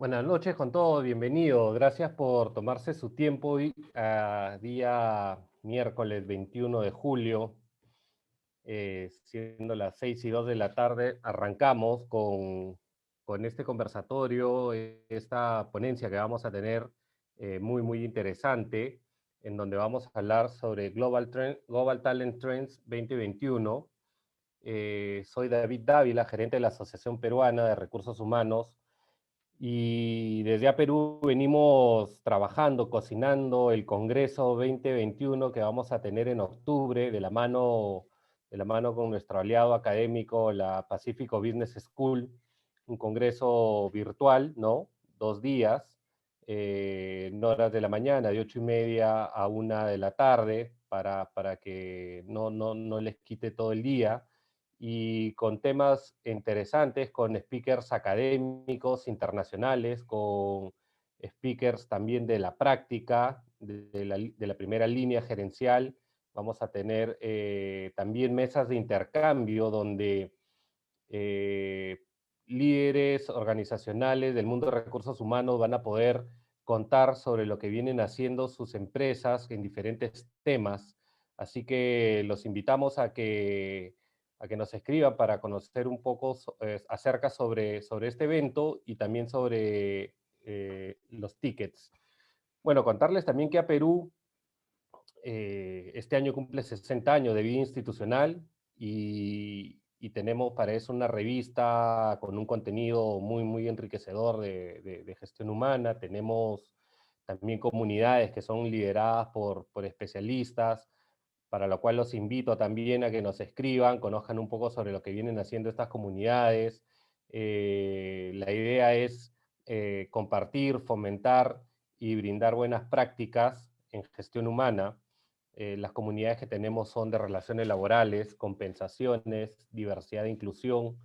Buenas noches con todos, bienvenido. Gracias por tomarse su tiempo hoy, día miércoles 21 de julio, siendo las 6:02 de la tarde. Arrancamos con este conversatorio, esta ponencia que vamos a tener muy interesante, en donde vamos a hablar sobre Global Talent Trends 2021. Soy David Dávila, gerente de la Asociación Peruana de Recursos Humanos. Y desde a Perú venimos trabajando, cocinando el Congreso 2021 que vamos a tener en octubre de la mano con nuestro aliado académico, la Pacífico Business School, un congreso virtual, ¿no? 2 días, en horas de la mañana, de 8:30 a 1 de la tarde, para que no les quite todo el día y con temas interesantes, con speakers académicos internacionales, con speakers también de la práctica, de la primera línea gerencial. Vamos a tener también mesas de intercambio donde eh, líderes organizacionales del mundo de recursos humanos van a poder contar sobre lo que vienen haciendo sus empresas en diferentes temas. Así que los invitamos a que nos escriban para conocer un poco acerca sobre este evento y también sobre los tickets. Bueno, contarles también que a Perú este año cumple 60 años de vida institucional y tenemos para eso una revista con un contenido muy enriquecedor de gestión humana. Tenemos también comunidades que son lideradas por especialistas, para lo cual los invito también a que nos escriban, conozcan un poco sobre lo que vienen haciendo estas comunidades. La idea es compartir, fomentar y brindar buenas prácticas en gestión humana. Las comunidades que tenemos son de relaciones laborales, compensaciones, diversidad e inclusión,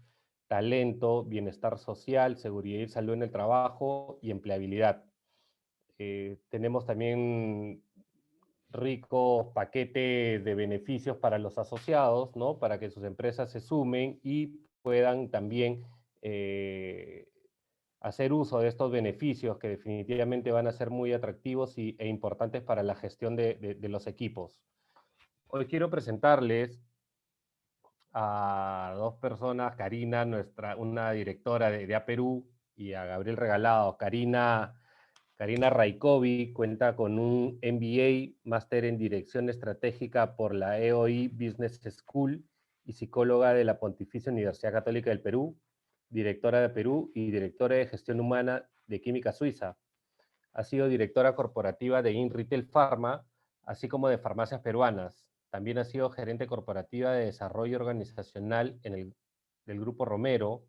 talento, bienestar social, seguridad y salud en el trabajo y empleabilidad. Tenemos también ricos paquetes de beneficios para los asociados, ¿no? Para que sus empresas se sumen y puedan también hacer uso de estos beneficios que definitivamente van a ser muy atractivos e importantes para la gestión de los equipos. Hoy quiero presentarles a dos personas, Karina, una directora de APerú, y a Gabriel Regalado. Karina Raikovi cuenta con un MBA, máster en Dirección Estratégica por la EOI Business School y psicóloga de la Pontificia Universidad Católica del Perú, directora de Perú y directora de Gestión Humana de Química Suiza. Ha sido directora corporativa de InRetail Pharma, así como de Farmacias Peruanas. También ha sido gerente corporativa de desarrollo organizacional del Grupo Romero.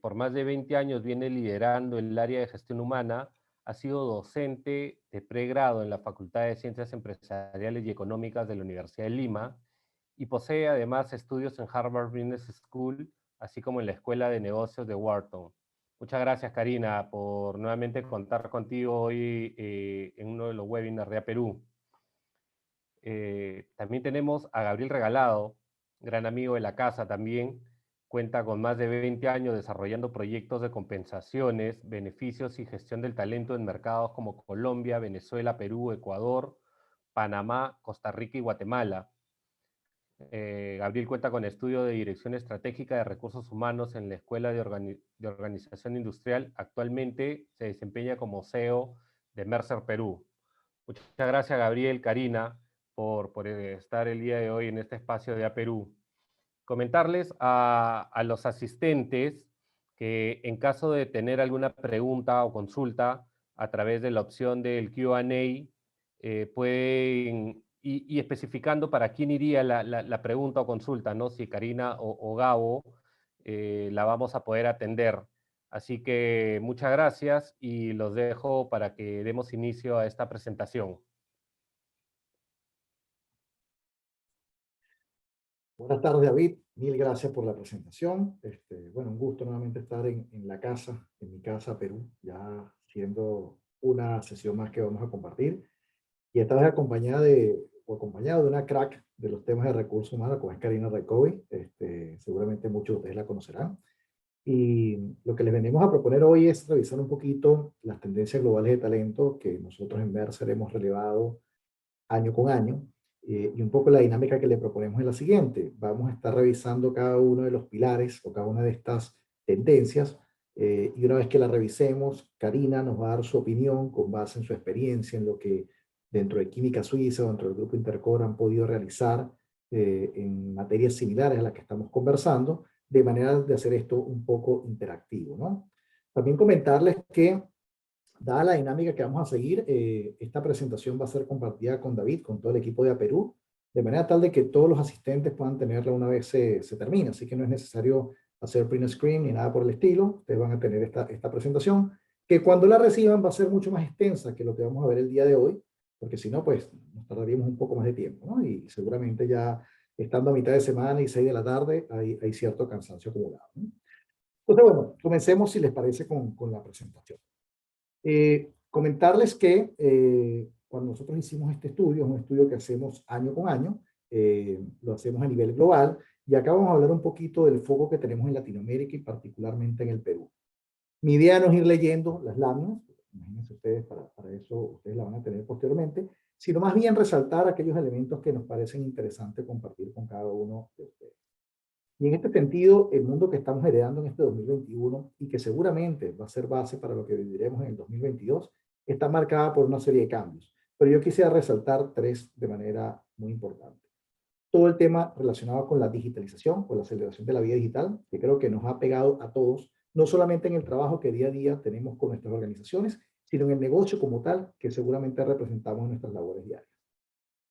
Por más de 20 años viene liderando el área de gestión humana. Ha sido docente de pregrado en la Facultad de Ciencias Empresariales y Económicas de la Universidad de Lima y posee además estudios en Harvard Business School, así como en la Escuela de Negocios de Wharton. Muchas gracias, Karina, por nuevamente contar contigo hoy en uno de los webinars de APerú. También tenemos a Gabriel Regalado, gran amigo de la casa también. Cuenta con más de 20 años desarrollando proyectos de compensaciones, beneficios y gestión del talento en mercados como Colombia, Venezuela, Perú, Ecuador, Panamá, Costa Rica y Guatemala. Gabriel cuenta con estudio de Dirección Estratégica de Recursos Humanos en la Escuela de Organización Industrial. Actualmente se desempeña como CEO de Mercer Perú. Muchas gracias, Gabriel, Karina, por estar el día de hoy en este espacio de APerú. Comentarles a los asistentes que en caso de tener alguna pregunta o consulta a través de la opción del Q&A, pueden, y especificando para quién iría la pregunta o consulta, ¿no? Si Karina o Gabo, la vamos a poder atender. Así que muchas gracias y los dejo para que demos inicio a esta presentación. Buenas tardes, David. Mil gracias por la presentación. Bueno, un gusto nuevamente estar en la casa, en mi casa, Perú, ya siendo una sesión más que vamos a compartir. Y esta vez acompañado de una crack de los temas de recursos humanos, como es Karina Raikovi. Seguramente muchos de ustedes la conocerán. Y lo que les venimos a proponer hoy es revisar un poquito las tendencias globales de talento que nosotros en Mercer hemos relevado año con año. Y un poco la dinámica que le proponemos es la siguiente. Vamos a estar revisando cada uno de los pilares o cada una de estas tendencias. Y una vez que la revisemos, Karina nos va a dar su opinión con base en su experiencia, en lo que dentro de Química Suiza, dentro del Grupo Intercore han podido realizar en materias similares a las que estamos conversando, de manera de hacer esto un poco interactivo, ¿no? También comentarles que, dada la dinámica que vamos a seguir, esta presentación va a ser compartida con David, con todo el equipo de Aperú, de manera tal de que todos los asistentes puedan tenerla una vez se termine. Así que no es necesario hacer print screen ni nada por el estilo. Ustedes van a tener esta presentación, que cuando la reciban va a ser mucho más extensa que lo que vamos a ver el día de hoy, porque si no, pues nos tardaríamos un poco más de tiempo, ¿no? Y seguramente ya estando a mitad de semana y 6 de la tarde, hay cierto cansancio acumulado, ¿no? Entonces, bueno, comencemos si les parece con la presentación. Comentarles que cuando nosotros hicimos este estudio, es un estudio que hacemos año con año, lo hacemos a nivel global, y acá vamos a hablar un poquito del foco que tenemos en Latinoamérica y particularmente en el Perú. Mi idea no es ir leyendo las láminas, imagínense ustedes, para eso ustedes la van a tener posteriormente, sino más bien resaltar aquellos elementos que nos parecen interesantes compartir con cada uno de ustedes. Y en este sentido, el mundo que estamos heredando en este 2021 y que seguramente va a ser base para lo que viviremos en el 2022, está marcada por una serie de cambios. Pero yo quisiera resaltar tres de manera muy importante. Todo el tema relacionado con la digitalización, con la aceleración de la vida digital, que creo que nos ha pegado a todos, no solamente en el trabajo que día a día tenemos con nuestras organizaciones, sino en el negocio como tal, que seguramente representamos en nuestras labores diarias.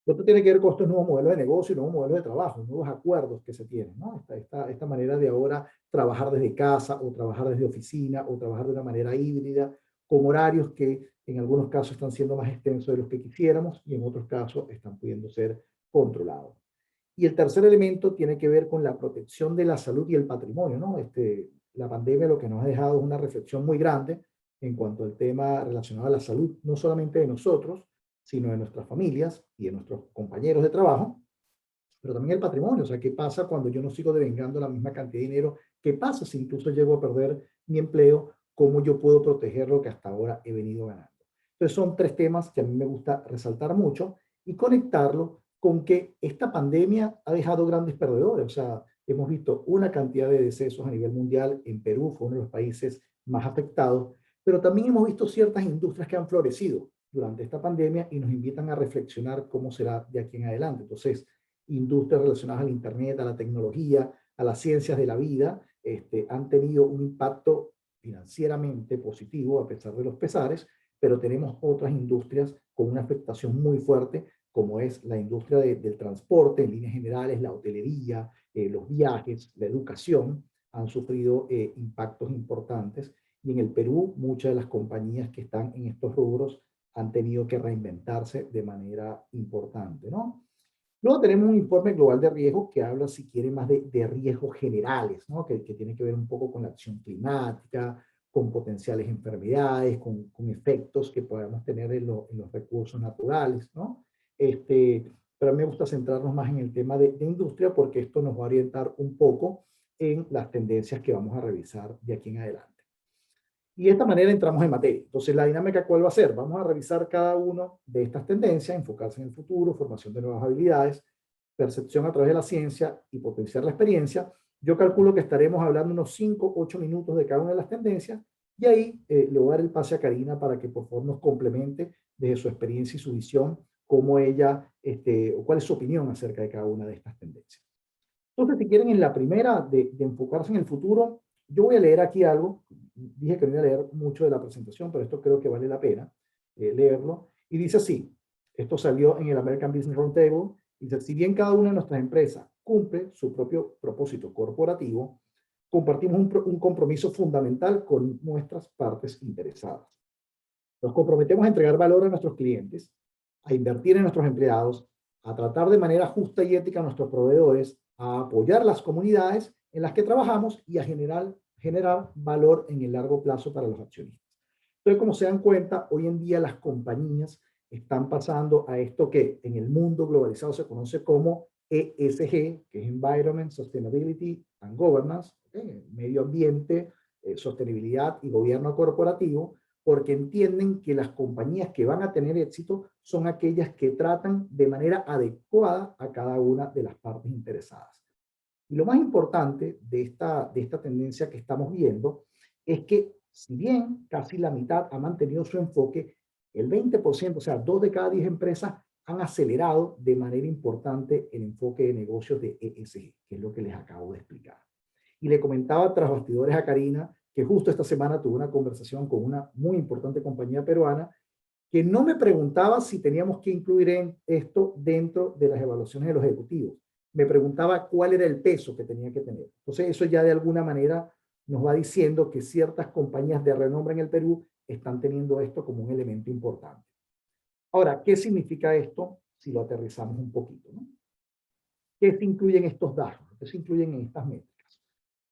Lo otro tiene que ver con estos nuevos modelos de negocio y nuevos modelos de trabajo, nuevos acuerdos que se tienen, ¿no? Esta manera de ahora trabajar desde casa o trabajar desde oficina o trabajar de una manera híbrida, con horarios que en algunos casos están siendo más extensos de los que quisiéramos y en otros casos están pudiendo ser controlados. Y el tercer elemento tiene que ver con la protección de la salud y el patrimonio, ¿no? La pandemia lo que nos ha dejado es una reflexión muy grande en cuanto al tema relacionado a la salud, no solamente de nosotros, sino de nuestras familias y de nuestros compañeros de trabajo, pero también el patrimonio. O sea, ¿qué pasa cuando yo no sigo devengando la misma cantidad de dinero? ¿Qué pasa si incluso llego a perder mi empleo? ¿Cómo yo puedo proteger lo que hasta ahora he venido ganando? Entonces son tres temas que a mí me gusta resaltar mucho y conectarlo con que esta pandemia ha dejado grandes perdedores. O sea, hemos visto una cantidad de decesos a nivel mundial. En Perú fue uno de los países más afectados, pero también hemos visto ciertas industrias que han florecido durante esta pandemia y nos invitan a reflexionar cómo será de aquí en adelante. Entonces, industrias relacionadas al Internet, a la tecnología, a las ciencias de la vida, han tenido un impacto financieramente positivo a pesar de los pesares, pero tenemos otras industrias con una afectación muy fuerte, como es la industria del transporte en líneas generales, la hotelería, los viajes, la educación, han sufrido impactos importantes. Y en el Perú, muchas de las compañías que están en estos rubros han tenido que reinventarse de manera importante, ¿no? Luego tenemos un informe global de riesgo que habla, si quieren, más de riesgos generales, ¿no? Que tiene que ver un poco con la acción climática, con potenciales enfermedades, con efectos que podemos tener en los recursos naturales, ¿no? Pero a mí me gusta centrarnos más en el tema de industria porque esto nos va a orientar un poco en las tendencias que vamos a revisar de aquí en adelante. Y de esta manera entramos en materia. Entonces, la dinámica, ¿cuál va a ser? Vamos a revisar cada una de estas tendencias, enfocarse en el futuro, formación de nuevas habilidades, percepción a través de la ciencia y potenciar la experiencia. Yo calculo que estaremos hablando unos 5, 8 minutos de cada una de las tendencias y ahí le voy a dar el pase a Karina para que por favor nos complemente desde su experiencia y su visión, cómo ella, o cuál es su opinión acerca de cada una de estas tendencias. Entonces, si quieren, en la primera de enfocarse en el futuro, yo voy a leer aquí algo. Dije que no iba a leer mucho de la presentación, pero esto creo que vale la pena leerlo. Y dice así, esto salió en el American Business Roundtable, dice, si bien cada una de nuestras empresas cumple su propio propósito corporativo, compartimos un compromiso fundamental con nuestras partes interesadas. Nos comprometemos a entregar valor a nuestros clientes, a invertir en nuestros empleados, a tratar de manera justa y ética a nuestros proveedores, a apoyar las comunidades en las que trabajamos y a generar valor en el largo plazo para los accionistas. Entonces, como se dan cuenta, hoy en día las compañías están pasando a esto que en el mundo globalizado se conoce como ESG, que es Environment, Sustainability and Governance, medio ambiente, sostenibilidad y gobierno corporativo, porque entienden que las compañías que van a tener éxito son aquellas que tratan de manera adecuada a cada una de las partes interesadas. Y lo más importante de esta tendencia que estamos viendo es que si bien casi la mitad ha mantenido su enfoque, el 20%, o sea, 2 de cada 10 empresas han acelerado de manera importante el enfoque de negocios de ESG, que es lo que les acabo de explicar. Y le comentaba tras bastidores a Karina que justo esta semana tuve una conversación con una muy importante compañía peruana que no me preguntaba si teníamos que incluir en esto dentro de las evaluaciones de los ejecutivos. Me preguntaba cuál era el peso que tenía que tener. Entonces eso ya de alguna manera nos va diciendo que ciertas compañías de renombre en el Perú están teniendo esto como un elemento importante. Ahora, ¿qué significa esto si lo aterrizamos un poquito, ¿no? ¿Qué se incluyen estos datos? ¿Qué se incluyen en estas métricas?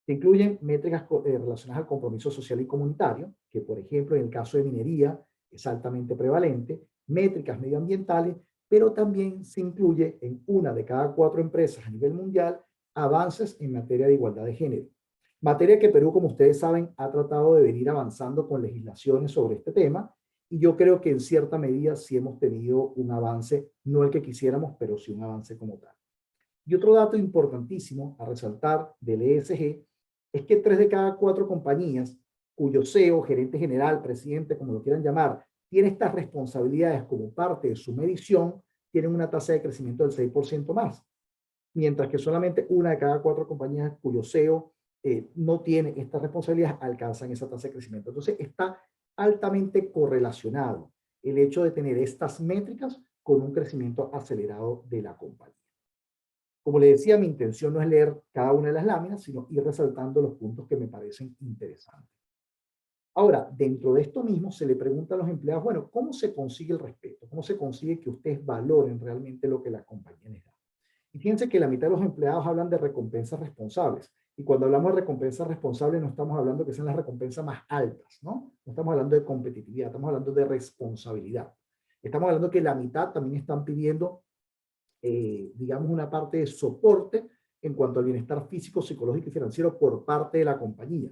Se incluyen métricas relacionadas al compromiso social y comunitario, que por ejemplo en el caso de minería es altamente prevalente, métricas medioambientales, pero también se incluye en una de cada 4 empresas a nivel mundial avances en materia de igualdad de género. Materia que Perú, como ustedes saben, ha tratado de venir avanzando con legislaciones sobre este tema y yo creo que en cierta medida sí hemos tenido un avance, no el que quisiéramos, pero sí un avance como tal. Y otro dato importantísimo a resaltar del ESG es que 3 de cada 4 compañías cuyo CEO, gerente general, presidente, como lo quieran llamar, tiene estas responsabilidades como parte de su medición, tienen una tasa de crecimiento del 6% más. Mientras que solamente una de cada 4 compañías cuyo CEO no tiene estas responsabilidades alcanzan esa tasa de crecimiento. Entonces está altamente correlacionado el hecho de tener estas métricas con un crecimiento acelerado de la compañía. Como le decía, mi intención no es leer cada una de las láminas, sino ir resaltando los puntos que me parecen interesantes. Ahora, dentro de esto mismo se le pregunta a los empleados, bueno, ¿cómo se consigue el respeto? ¿Cómo se consigue que ustedes valoren realmente lo que la compañía les da? Y fíjense que la mitad de los empleados hablan de recompensas responsables. Y cuando hablamos de recompensas responsables, no estamos hablando que sean las recompensas más altas, ¿no? No estamos hablando de competitividad, estamos hablando de responsabilidad. Estamos hablando que la mitad también están pidiendo digamos, una parte de soporte en cuanto al bienestar físico, psicológico y financiero por parte de la compañía.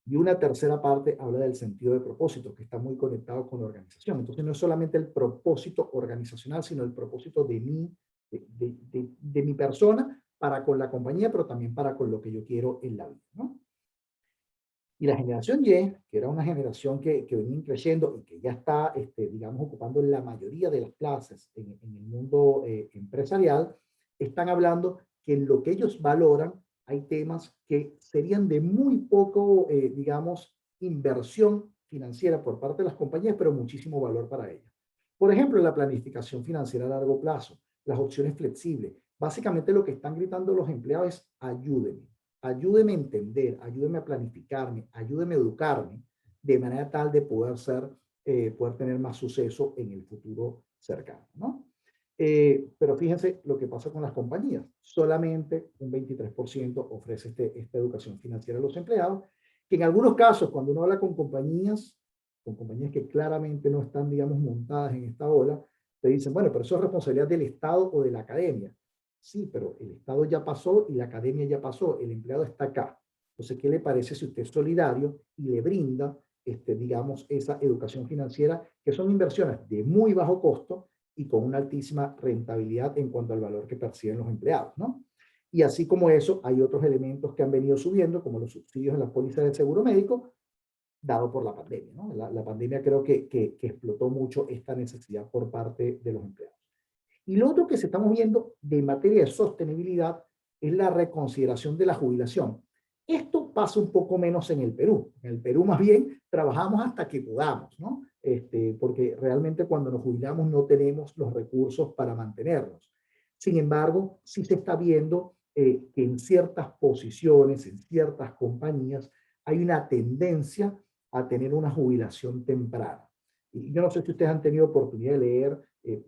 Y una tercera parte habla del sentido de propósito, que está muy conectado con la organización. Entonces no es solamente el propósito organizacional, sino el propósito de mí, de mi persona para con la compañía, pero también para con lo que yo quiero en la vida, ¿no? Y la generación Y, que era una generación que venía creciendo y que ya está, digamos, ocupando la mayoría de las plazas en el mundo empresarial, están hablando que en lo que ellos valoran hay temas que serían de muy poco, digamos, inversión financiera por parte de las compañías, pero muchísimo valor para ellas. Por ejemplo, la planificación financiera a largo plazo, las opciones flexibles. Básicamente lo que están gritando los empleados es ayúdenme. Ayúdeme a entender, ayúdeme a planificarme, ayúdeme a educarme de manera tal de poder poder tener más suceso en el futuro cercano, ¿no? Pero fíjense lo que pasa con las compañías. Solamente un 23% ofrece esta educación financiera a los empleados, que en algunos casos, cuando uno habla con compañías que claramente no están, digamos, montadas en esta ola, te dicen, bueno, pero eso es responsabilidad del Estado o de la academia. Sí, pero el Estado ya pasó y la academia ya pasó, el empleado está acá. Entonces, ¿qué le parece si usted es solidario y le brinda, digamos, esa educación financiera, que son inversiones de muy bajo costo y con una altísima rentabilidad en cuanto al valor que perciben los empleados, ¿no? Y así como eso, hay otros elementos que han venido subiendo, como los subsidios en las pólizas de seguro médico, dado por la pandemia, ¿no? La pandemia creo que explotó mucho esta necesidad por parte de los empleados. Y lo otro que se estamos viendo de materia de sostenibilidad es la reconsideración de la jubilación. Esto pasa un poco menos en el Perú. En el Perú más bien trabajamos hasta que podamos, ¿no? Porque realmente cuando nos jubilamos no tenemos los recursos para mantenernos. Sin embargo, sí se está viendo que en ciertas posiciones, en ciertas compañías, hay una tendencia a tener una jubilación temprana. Y yo no sé si ustedes han tenido oportunidad de leer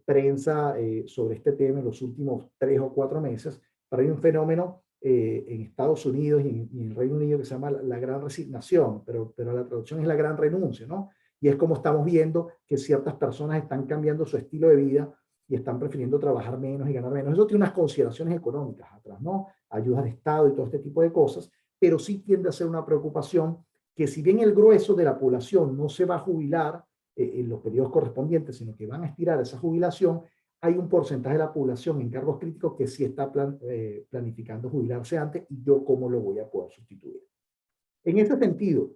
prensa sobre este tema en los últimos 3 o 4 meses, pero hay un fenómeno en Estados Unidos y en el Reino Unido que se llama la gran resignación, pero la traducción es la gran renuncia, ¿no? Y es como estamos viendo que ciertas personas están cambiando su estilo de vida y están prefiriendo trabajar menos y ganar menos. Eso tiene unas consideraciones económicas atrás, ¿no? Ayudas de Estado y todo este tipo de cosas, pero sí tiende a ser una preocupación que si bien el grueso de la población no se va a jubilar en los periodos correspondientes, sino que van a estirar esa jubilación, hay un porcentaje de la población en cargos críticos que sí está planificando jubilarse antes y yo cómo lo voy a poder sustituir. En ese sentido,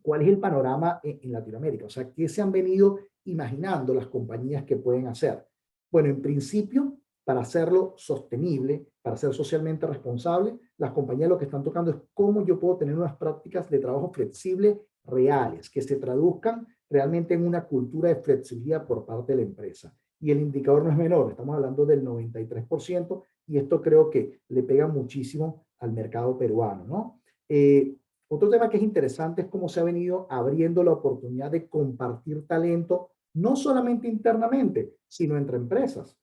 ¿cuál es el panorama en Latinoamérica? O sea, ¿qué se han venido imaginando las compañías que pueden hacer? Bueno, en principio, para hacerlo sostenible, para ser socialmente responsable, las compañías lo que están tocando es cómo yo puedo tener unas prácticas de trabajo flexible reales, que se traduzcan realmente en una cultura de flexibilidad por parte de la empresa. Y el indicador no es menor, estamos hablando del 93%, y esto creo que le pega muchísimo al mercado peruano, ¿no? Otro tema que es interesante es cómo se ha venido abriendo la oportunidad de compartir talento, no solamente internamente, sino entre empresas.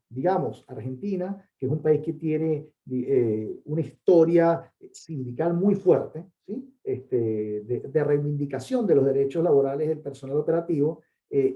Digamos, Argentina, que es un país que tiene una historia sindical muy fuerte, ¿sí? De reivindicación de los derechos laborales del personal operativo,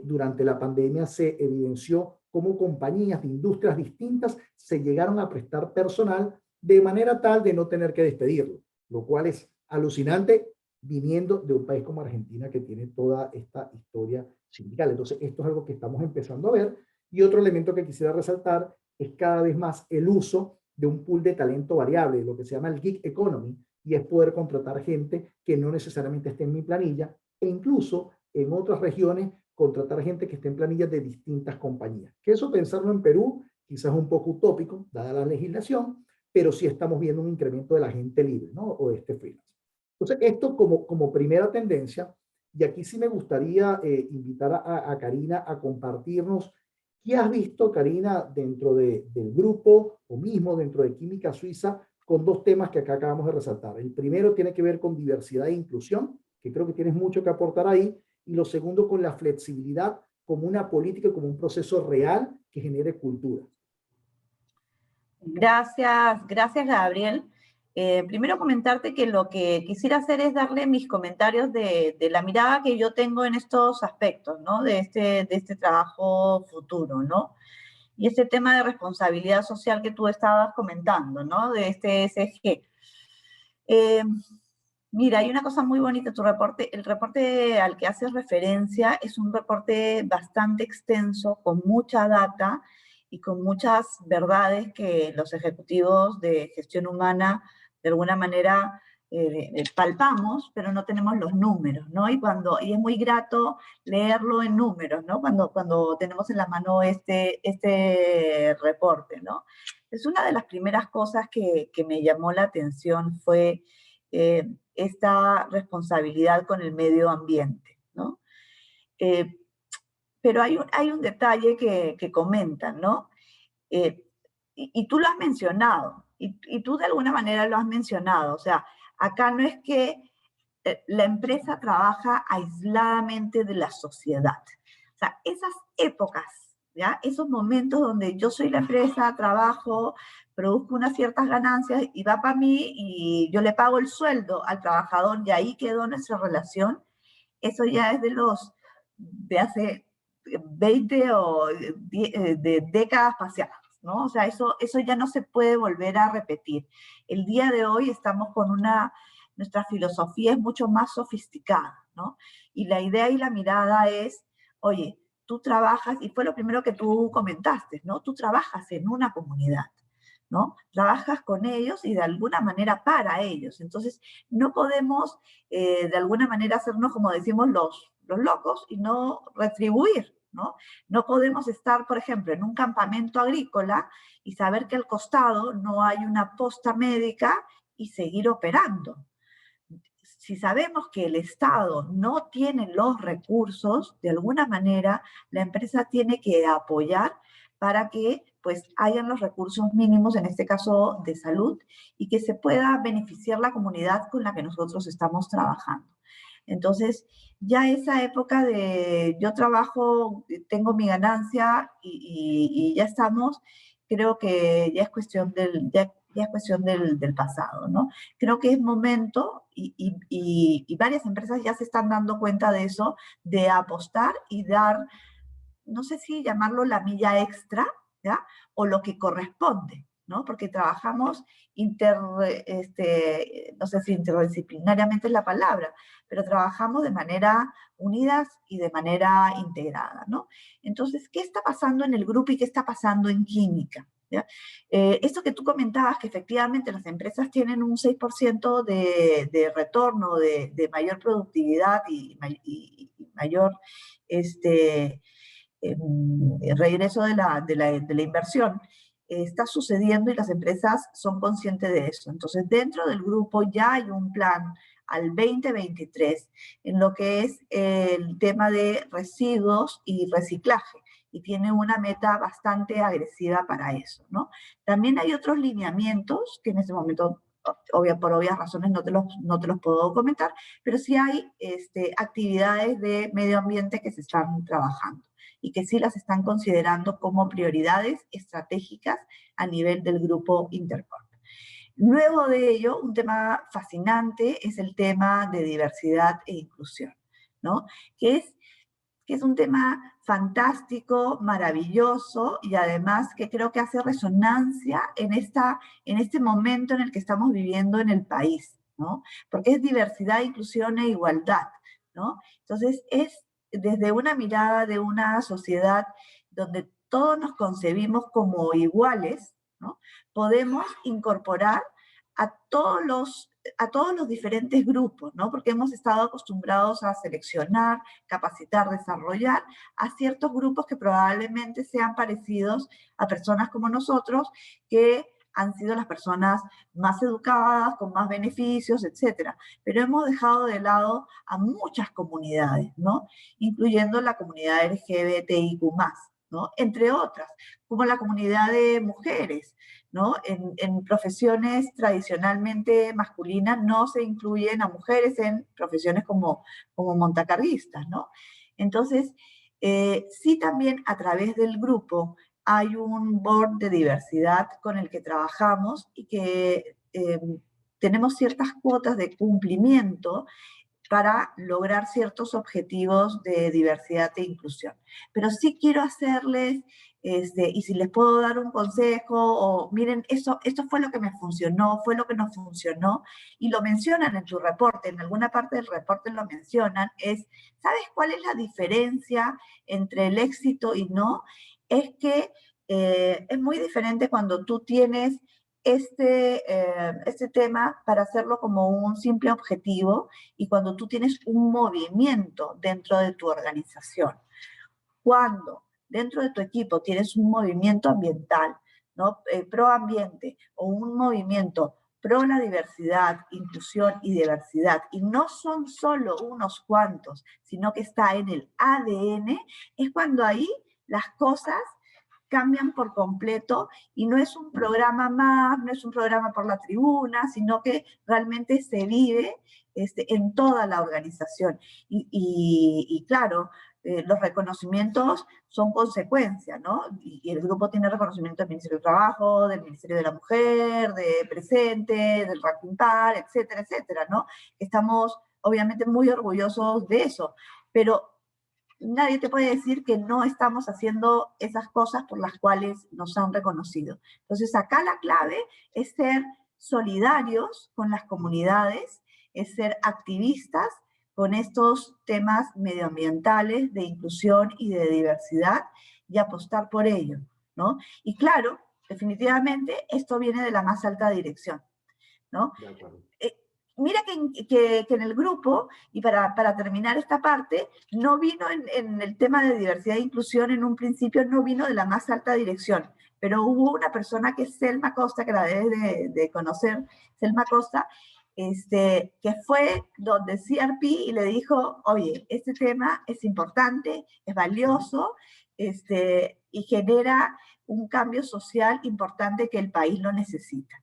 durante la pandemia se evidenció cómo compañías de industrias distintas se llegaron a prestar personal de manera tal de no tener que despedirlo, lo cual es alucinante viniendo de un país como Argentina que tiene toda esta historia sindical. Entonces, esto es algo que estamos empezando a ver. Y otro elemento que quisiera resaltar es cada vez más el uso de un pool de talento variable, lo que se llama el gig economy, y es poder contratar gente que no necesariamente esté en mi planilla, e incluso en otras regiones contratar gente que esté en planillas de distintas compañías. Que eso pensarlo en Perú quizás es un poco utópico, dada la legislación, pero sí estamos viendo un incremento de la gente libre, ¿no? O de este freelance. Entonces, esto como primera tendencia, y aquí sí me gustaría invitar a Karina a compartirnos qué has visto, Karina, dentro del grupo o mismo dentro de Química Suiza, con dos temas que acá acabamos de resaltar. El primero tiene que ver con diversidad e inclusión, que creo que tienes mucho que aportar ahí, y lo segundo con la flexibilidad como una política y como un proceso real que genere cultura. Gracias, gracias Gabriel. Primero comentarte que lo que quisiera hacer es darle mis comentarios de la mirada que yo tengo en estos aspectos, ¿no? De este trabajo futuro, ¿no? Y este tema de responsabilidad social que tú estabas comentando, ¿no? De este ESG. Mira, hay una cosa muy bonita, tu reporte, el reporte al que haces referencia es un reporte bastante extenso, con mucha data y con muchas verdades que los ejecutivos de gestión humana de alguna manera palpamos, pero no tenemos los números, ¿no? Y es muy grato leerlo en números, ¿no? Cuando tenemos en la mano este reporte, ¿no? Es una de las primeras cosas que me llamó la atención fue esta responsabilidad con el medio ambiente, ¿no? Pero hay un detalle que comentan, ¿no? Y tú lo has mencionado, y tú de alguna manera lo has mencionado, o sea, acá no es que la empresa trabaja aisladamente de la sociedad. O sea, esas épocas, ¿ya? Esos momentos donde yo soy la empresa, trabajo, produzco unas ciertas ganancias y va para mí y yo le pago el sueldo al trabajador y ahí quedó nuestra relación, eso ya es de hace 20 o de décadas pasadas, ¿no? O sea, eso ya no se puede volver a repetir. El día de hoy estamos con nuestra filosofía es mucho más sofisticada, ¿no? Y la idea y la mirada es, oye, tú trabajas, y fue lo primero que tú comentaste, ¿no? Tú trabajas en una comunidad, ¿no? Trabajas con ellos y de alguna manera para ellos. Entonces, no podemos de alguna manera hacernos, como decimos, los locos y no retribuir, ¿no? No podemos estar, por ejemplo, en un campamento agrícola y saber que al costado no hay una posta médica y seguir operando. Si sabemos que el Estado no tiene los recursos, de alguna manera la empresa tiene que apoyar para que pues hayan los recursos mínimos, en este caso de salud, y que se pueda beneficiar la comunidad con la que nosotros estamos trabajando. Entonces, ya esa época de yo trabajo, tengo mi ganancia y ya estamos, creo que ya es cuestión ya es cuestión del pasado, ¿no? Creo que es momento, y varias empresas ya se están dando cuenta de eso, de apostar y dar no sé si llamarlo la milla extra, ¿ya? O lo que corresponde, ¿no? Porque trabajamos no sé si interdisciplinariamente es la palabra, pero trabajamos de manera unidas y de manera integrada, ¿no? Entonces, ¿qué está pasando en el grupo y qué está pasando en química? ¿Ya? Esto que tú comentabas, que efectivamente las empresas tienen un 6% de retorno, de mayor productividad y mayor regreso de la inversión, está sucediendo y las empresas son conscientes de eso. Entonces, dentro del grupo ya hay un plan al 2023 en lo que es el tema de residuos y reciclaje, y tiene una meta bastante agresiva para eso, ¿no? También hay otros lineamientos que en este momento, por obvias razones, no te los puedo comentar, pero sí hay actividades de medio ambiente que se están trabajando y que sí las están considerando como prioridades estratégicas a nivel del grupo Intercorp. Luego de ello, un tema fascinante es el tema de diversidad e inclusión, ¿no? Que es un tema fantástico, maravilloso, y además que creo que hace resonancia en este momento en el que estamos viviendo en el país, ¿no? Porque es diversidad, inclusión e igualdad, ¿no? Entonces es desde una mirada de una sociedad donde todos nos concebimos como iguales, ¿no? Podemos incorporar a todos los diferentes grupos, ¿no? Porque hemos estado acostumbrados a seleccionar, capacitar, desarrollar a ciertos grupos que probablemente sean parecidos a personas como nosotros, que han sido las personas más educadas, con más beneficios, etcétera. Pero hemos dejado de lado a muchas comunidades, ¿no? Incluyendo la comunidad LGBTIQ+, ¿no? Entre otras, como la comunidad de mujeres, ¿no? En profesiones tradicionalmente masculinas no se incluyen a mujeres en profesiones como montacarguistas, ¿no? Entonces, sí también a través del grupo hay un board de diversidad con el que trabajamos y que tenemos ciertas cuotas de cumplimiento para lograr ciertos objetivos de diversidad e inclusión. Pero sí quiero hacerles, y si les puedo dar un consejo, o miren, esto fue lo que me funcionó, fue lo que no funcionó, y lo mencionan en tu reporte, en alguna parte del reporte lo mencionan, ¿sabes cuál es la diferencia entre el éxito y no? Es que es muy diferente cuando tú tienes este tema para hacerlo como un simple objetivo, y cuando tú tienes un movimiento dentro de tu organización. Cuando dentro de tu equipo tienes un movimiento ambiental, ¿no? Pro ambiente, o un movimiento pro la diversidad, inclusión y diversidad, y no son solo unos cuantos, sino que está en el ADN, es cuando ahí las cosas cambian por completo, y no es un programa más, no es un programa por la tribuna, sino que realmente se vive en toda la organización. Y claro, los reconocimientos son consecuencia, ¿no? Y el grupo tiene reconocimiento del Ministerio del Trabajo, del Ministerio de la Mujer, de Presente, del Ranking Par, etcétera, etcétera, ¿no? Estamos obviamente muy orgullosos de eso, pero nadie te puede decir que no estamos haciendo esas cosas por las cuales nos han reconocido. Entonces, acá la clave es ser solidarios con las comunidades, es ser activistas con estos temas medioambientales, de inclusión y de diversidad, y apostar por ello, ¿no? Y claro, definitivamente esto viene de la más alta dirección, ¿no? De acuerdo. Mira que en el grupo, y para terminar esta parte, no vino en el tema de diversidad e inclusión en un principio, no vino de la más alta dirección, pero hubo una persona que es Selma Costa, que la debes de conocer, Selma Costa, que fue donde CRP y le dijo, oye, este tema es importante, es valioso, y genera un cambio social importante que el país lo necesita.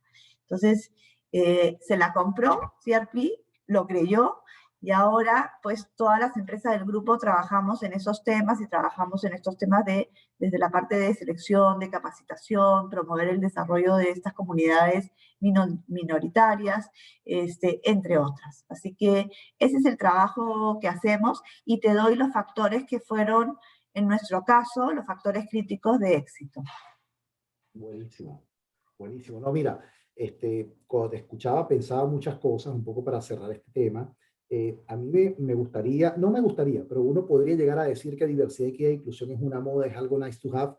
Entonces, se la compró, CRP, lo creyó, y ahora pues todas las empresas del grupo trabajamos en esos temas, y trabajamos en estos temas desde la parte de selección, de capacitación, promover el desarrollo de estas comunidades minoritarias, entre otras. Así que ese es el trabajo que hacemos, y te doy los factores que fueron en nuestro caso, los factores críticos de éxito. Buenísimo, buenísimo. No, mira, cuando te escuchaba pensaba muchas cosas, un poco para cerrar este tema. A mí me gustaría, no me gustaría, pero uno podría llegar a decir que diversidad, equidad e inclusión es una moda, es algo nice to have,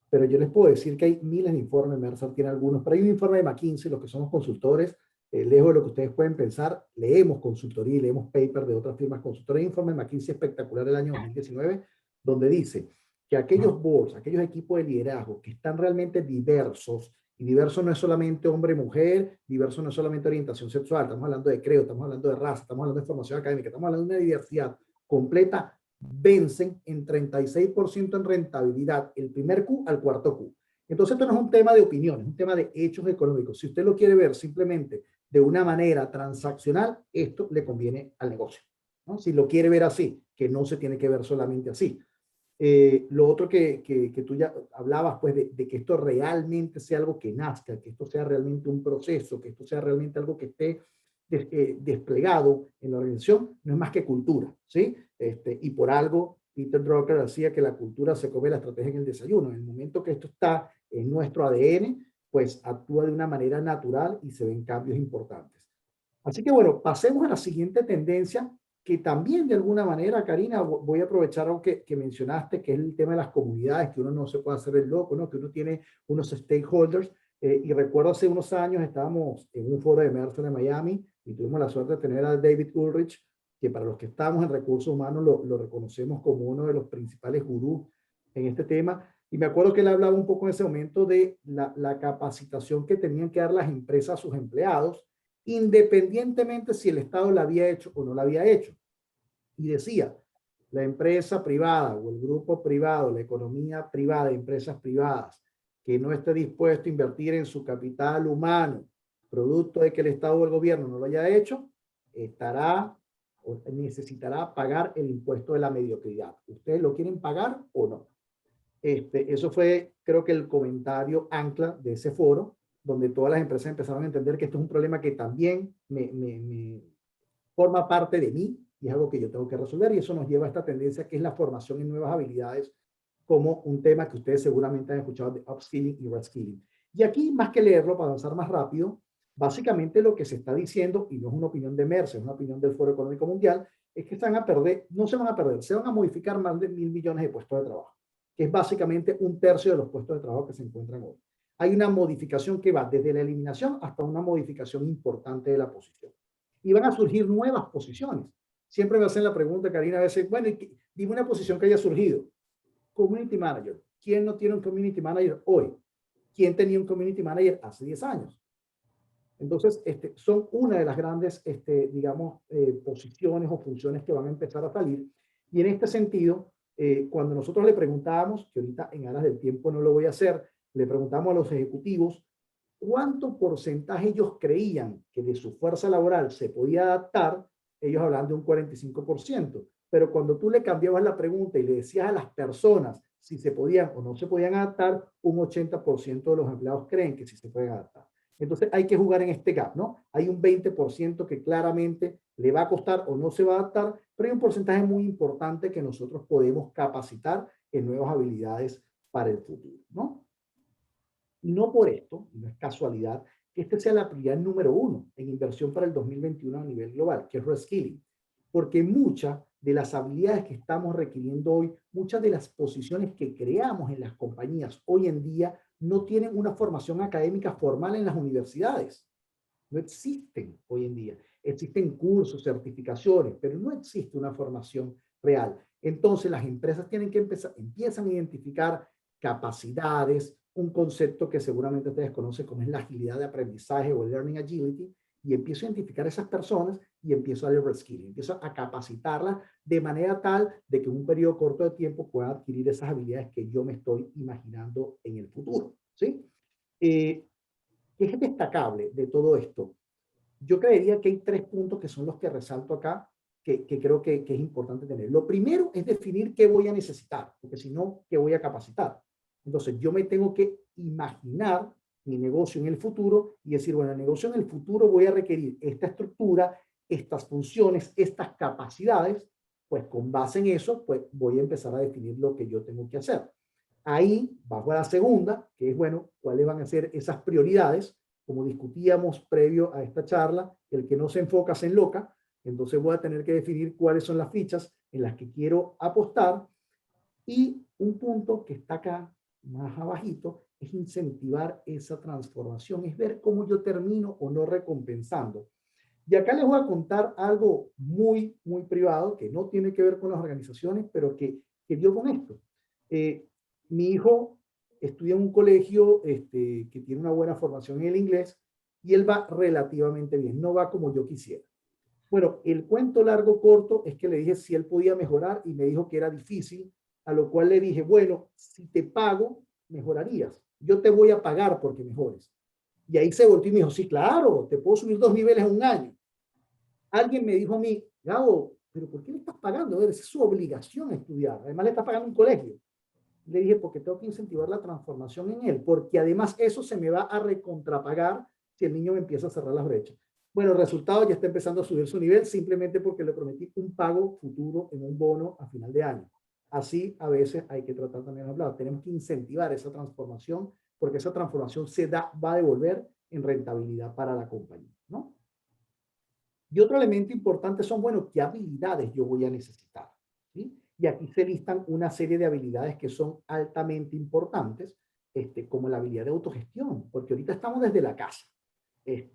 pero yo les puedo decir que hay miles de informes, Mercer tiene algunos, pero hay un informe de McKinsey, los que somos consultores, lejos de lo que ustedes pueden pensar, leemos consultoría y leemos paper de otras firmas consultoras. Hay un informe de McKinsey espectacular del año 2019, donde dice que aquellos boards, aquellos equipos de liderazgo que están realmente diversos, y diverso no es solamente hombre-mujer, diverso no es solamente orientación sexual, estamos hablando de creo, estamos hablando de raza, estamos hablando de formación académica, estamos hablando de una diversidad completa, vencen en 36% en rentabilidad el primer Q al cuarto Q. Entonces esto no es un tema de opiniones, es un tema de hechos económicos. Si usted lo quiere ver simplemente de una manera transaccional, esto le conviene al negocio, ¿no? Si lo quiere ver así, que no se tiene que ver solamente así. Lo otro que tú ya hablabas, pues, de que esto realmente sea algo que nazca, que esto sea realmente un proceso, que esto sea realmente algo que esté desplegado en la organización, no es más que cultura, ¿sí? Y por algo, Peter Drucker decía que la cultura se come la estrategia en el desayuno. En el momento que esto está en nuestro ADN, pues actúa de una manera natural y se ven cambios importantes. Así que bueno, pasemos a la siguiente tendencia, que también de alguna manera, Karina, voy a aprovechar algo que mencionaste, que es el tema de las comunidades, que uno no se puede hacer el loco, ¿no? Que uno tiene unos stakeholders. Y recuerdo hace unos años estábamos en un foro de Mercer en Miami y tuvimos la suerte de tener a David Ulrich, que para los que estamos en recursos humanos lo reconocemos como uno de los principales gurús en este tema. Y me acuerdo que él hablaba un poco en ese momento de la capacitación que tenían que dar las empresas a sus empleados, independientemente si el Estado la había hecho o no la había hecho. Y decía, la empresa privada o el grupo privado, la economía privada, empresas privadas, que no esté dispuesto a invertir en su capital humano, producto de que el Estado o el gobierno no lo haya hecho, estará o necesitará pagar el impuesto de la mediocridad. ¿Ustedes lo quieren pagar o no? Eso fue, creo que el comentario ancla de ese foro, donde todas las empresas empezaron a entender que esto es un problema que también me forma parte de mí y es algo que yo tengo que resolver, y eso nos lleva a esta tendencia que es la formación en nuevas habilidades, como un tema que ustedes seguramente han escuchado de upskilling y reskilling. Y aquí, más que leerlo para avanzar más rápido, básicamente lo que se está diciendo, y no es una opinión de Mercer, es una opinión del Foro Económico Mundial, es que se van a perder, no se van a perder, se van a modificar más de 1.000 millones de puestos de trabajo, que es básicamente un tercio de los puestos de trabajo que se encuentran hoy. Hay una modificación que va desde la eliminación hasta una modificación importante de la posición. Y van a surgir nuevas posiciones. Siempre me hacen la pregunta, Karina, a veces, bueno, dime una posición que haya surgido. Community Manager. ¿Quién no tiene un Community Manager hoy? ¿Quién tenía un Community Manager hace 10 años? Entonces, son una de las grandes, digamos, posiciones o funciones que van a empezar a salir. Y en este sentido, cuando nosotros le preguntábamos, que ahorita en aras del tiempo no lo voy a hacer, le preguntamos a los ejecutivos cuánto porcentaje ellos creían que de su fuerza laboral se podía adaptar, ellos hablaban de un 45%. Pero cuando tú le cambiabas la pregunta y le decías a las personas si se podían o no se podían adaptar, un 80% de los empleados creen que sí se pueden adaptar. Entonces hay que jugar en este gap, ¿no? Hay un 20% que claramente le va a costar o no se va a adaptar, pero hay un porcentaje muy importante que nosotros podemos capacitar en nuevas habilidades para el futuro, ¿no? Y no por esto, no es casualidad, que este sea la prioridad número 1 en inversión para el 2021 a nivel global, que es reskilling. Porque muchas de las habilidades que estamos requiriendo hoy, muchas de las posiciones que creamos en las compañías hoy en día no tienen una formación académica formal en las universidades. No existen hoy en día. Existen cursos, certificaciones, pero no existe una formación real. Entonces las empresas tienen que empiezan a identificar capacidades, un concepto que seguramente ustedes conocen como es la agilidad de aprendizaje o Learning Agility, y empiezo a identificar a esas personas y empiezo a darle reskilling, empiezo a capacitarlas de manera tal de que en un periodo corto de tiempo pueda adquirir esas habilidades que yo me estoy imaginando en el futuro, ¿sí? ¿Qué es destacable de todo esto? Yo creería que hay 3 puntos que son los que resalto acá, que creo que es importante tener. Lo primero es definir qué voy a necesitar, porque si no, ¿qué voy a capacitar? Entonces, yo me tengo que imaginar mi negocio en el futuro y decir, bueno, el negocio en el futuro voy a requerir esta estructura, estas funciones, estas capacidades, pues con base en eso, pues voy a empezar a definir lo que yo tengo que hacer. Ahí, bajo a la segunda, que es, bueno, cuáles van a ser esas prioridades, como discutíamos previo a esta charla, el que no se enfoca se enloca, entonces voy a tener que definir cuáles son las fichas en las que quiero apostar, y un punto que está acá, más abajito, es incentivar esa transformación, es ver cómo yo termino o no recompensando. Y acá les voy a contar algo muy, muy privado, que no tiene que ver con las organizaciones, pero que dio con esto. Mi hijo estudia en un colegio que tiene una buena formación en el inglés, y él va relativamente bien, no va como yo quisiera. Bueno, el cuento largo corto es que le dije si él podía mejorar y me dijo que era difícil, a lo cual le dije, bueno, si te pago, mejorarías. Yo te voy a pagar porque mejores. Y ahí se volteó y me dijo, sí, claro, te puedo subir 2 niveles en un año. Alguien me dijo a mí, Gabo, pero ¿por qué le estás pagando? A ver, es su obligación estudiar. Además le estás pagando un colegio. Le dije, porque tengo que incentivar la transformación en él, porque además eso se me va a recontrapagar si el niño me empieza a cerrar las brechas. Bueno, el resultado ya está empezando a subir su nivel simplemente porque le prometí un pago futuro en un bono a final de año. Así a veces hay que tratar también de hablar. Tenemos que incentivar esa transformación porque esa transformación va a devolver en rentabilidad para la compañía, ¿no? Y otro elemento importante son, bueno, ¿qué habilidades yo voy a necesitar? ¿Sí? Y aquí se listan una serie de habilidades que son altamente importantes, como la habilidad de autogestión, porque ahorita estamos desde la casa.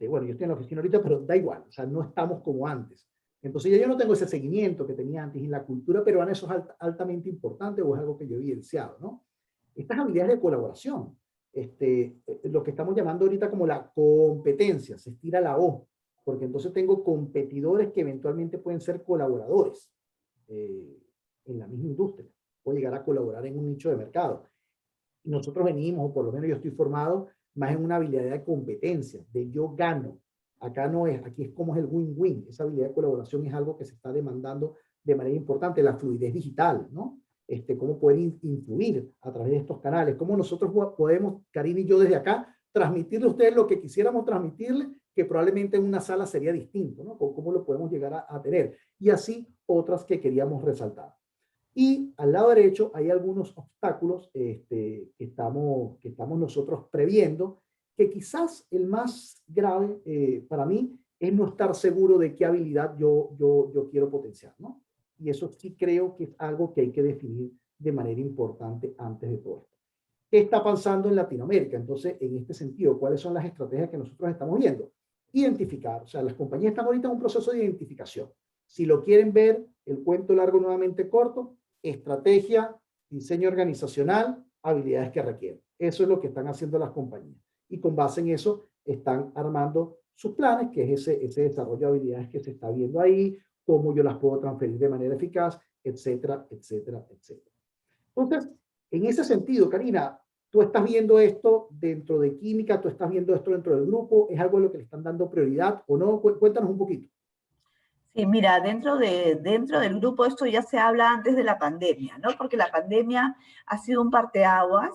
Bueno, yo estoy en la oficina ahorita, pero da igual, o sea, no estamos como antes. Entonces ya yo no tengo ese seguimiento que tenía antes, y la cultura peruana eso es altamente importante, o es algo que yo he evidenciado, ¿no? Estas habilidades de colaboración, lo que estamos llamando ahorita como la competencia, se estira la O, porque entonces tengo competidores que eventualmente pueden ser colaboradores en la misma industria, o llegar a colaborar en un nicho de mercado. Y nosotros venimos, o por lo menos yo estoy formado, más en una habilidad de competencia, de yo gano. Acá no es, aquí es como es el win-win. Esa habilidad de colaboración es algo que se está demandando de manera importante, la fluidez digital, ¿no? Cómo poder influir a través de estos canales, cómo nosotros podemos, Karina y yo desde acá, transmitirle a ustedes lo que quisiéramos transmitirle, que probablemente en una sala sería distinto, ¿no? Cómo lo podemos llegar a tener. Y así otras que queríamos resaltar. Y al lado derecho hay algunos obstáculos que estamos nosotros previendo, que quizás el más grave para mí es no estar seguro de qué habilidad yo quiero potenciar, ¿no? Y eso sí creo que es algo que hay que definir de manera importante antes de todo esto. ¿Qué está pasando en Latinoamérica? Entonces, en este sentido, ¿cuáles son las estrategias que nosotros estamos viendo? Identificar, o sea, las compañías están ahorita en un proceso de identificación. Si lo quieren ver, el cuento largo nuevamente corto, estrategia, diseño organizacional, habilidades que requieren. Eso es lo que están haciendo las compañías. Y con base en eso están armando sus planes, que es ese desarrollo de habilidades que se está viendo ahí, cómo yo las puedo transferir de manera eficaz, etcétera, etcétera, etcétera. Entonces, en ese sentido, Karina, tú estás viendo esto dentro de química, tú estás viendo esto dentro del grupo, ¿es algo a lo que le están dando prioridad o no? Cuéntanos un poquito. Sí, mira, dentro del grupo esto ya se habla antes de la pandemia, ¿no? Porque la pandemia ha sido un parteaguas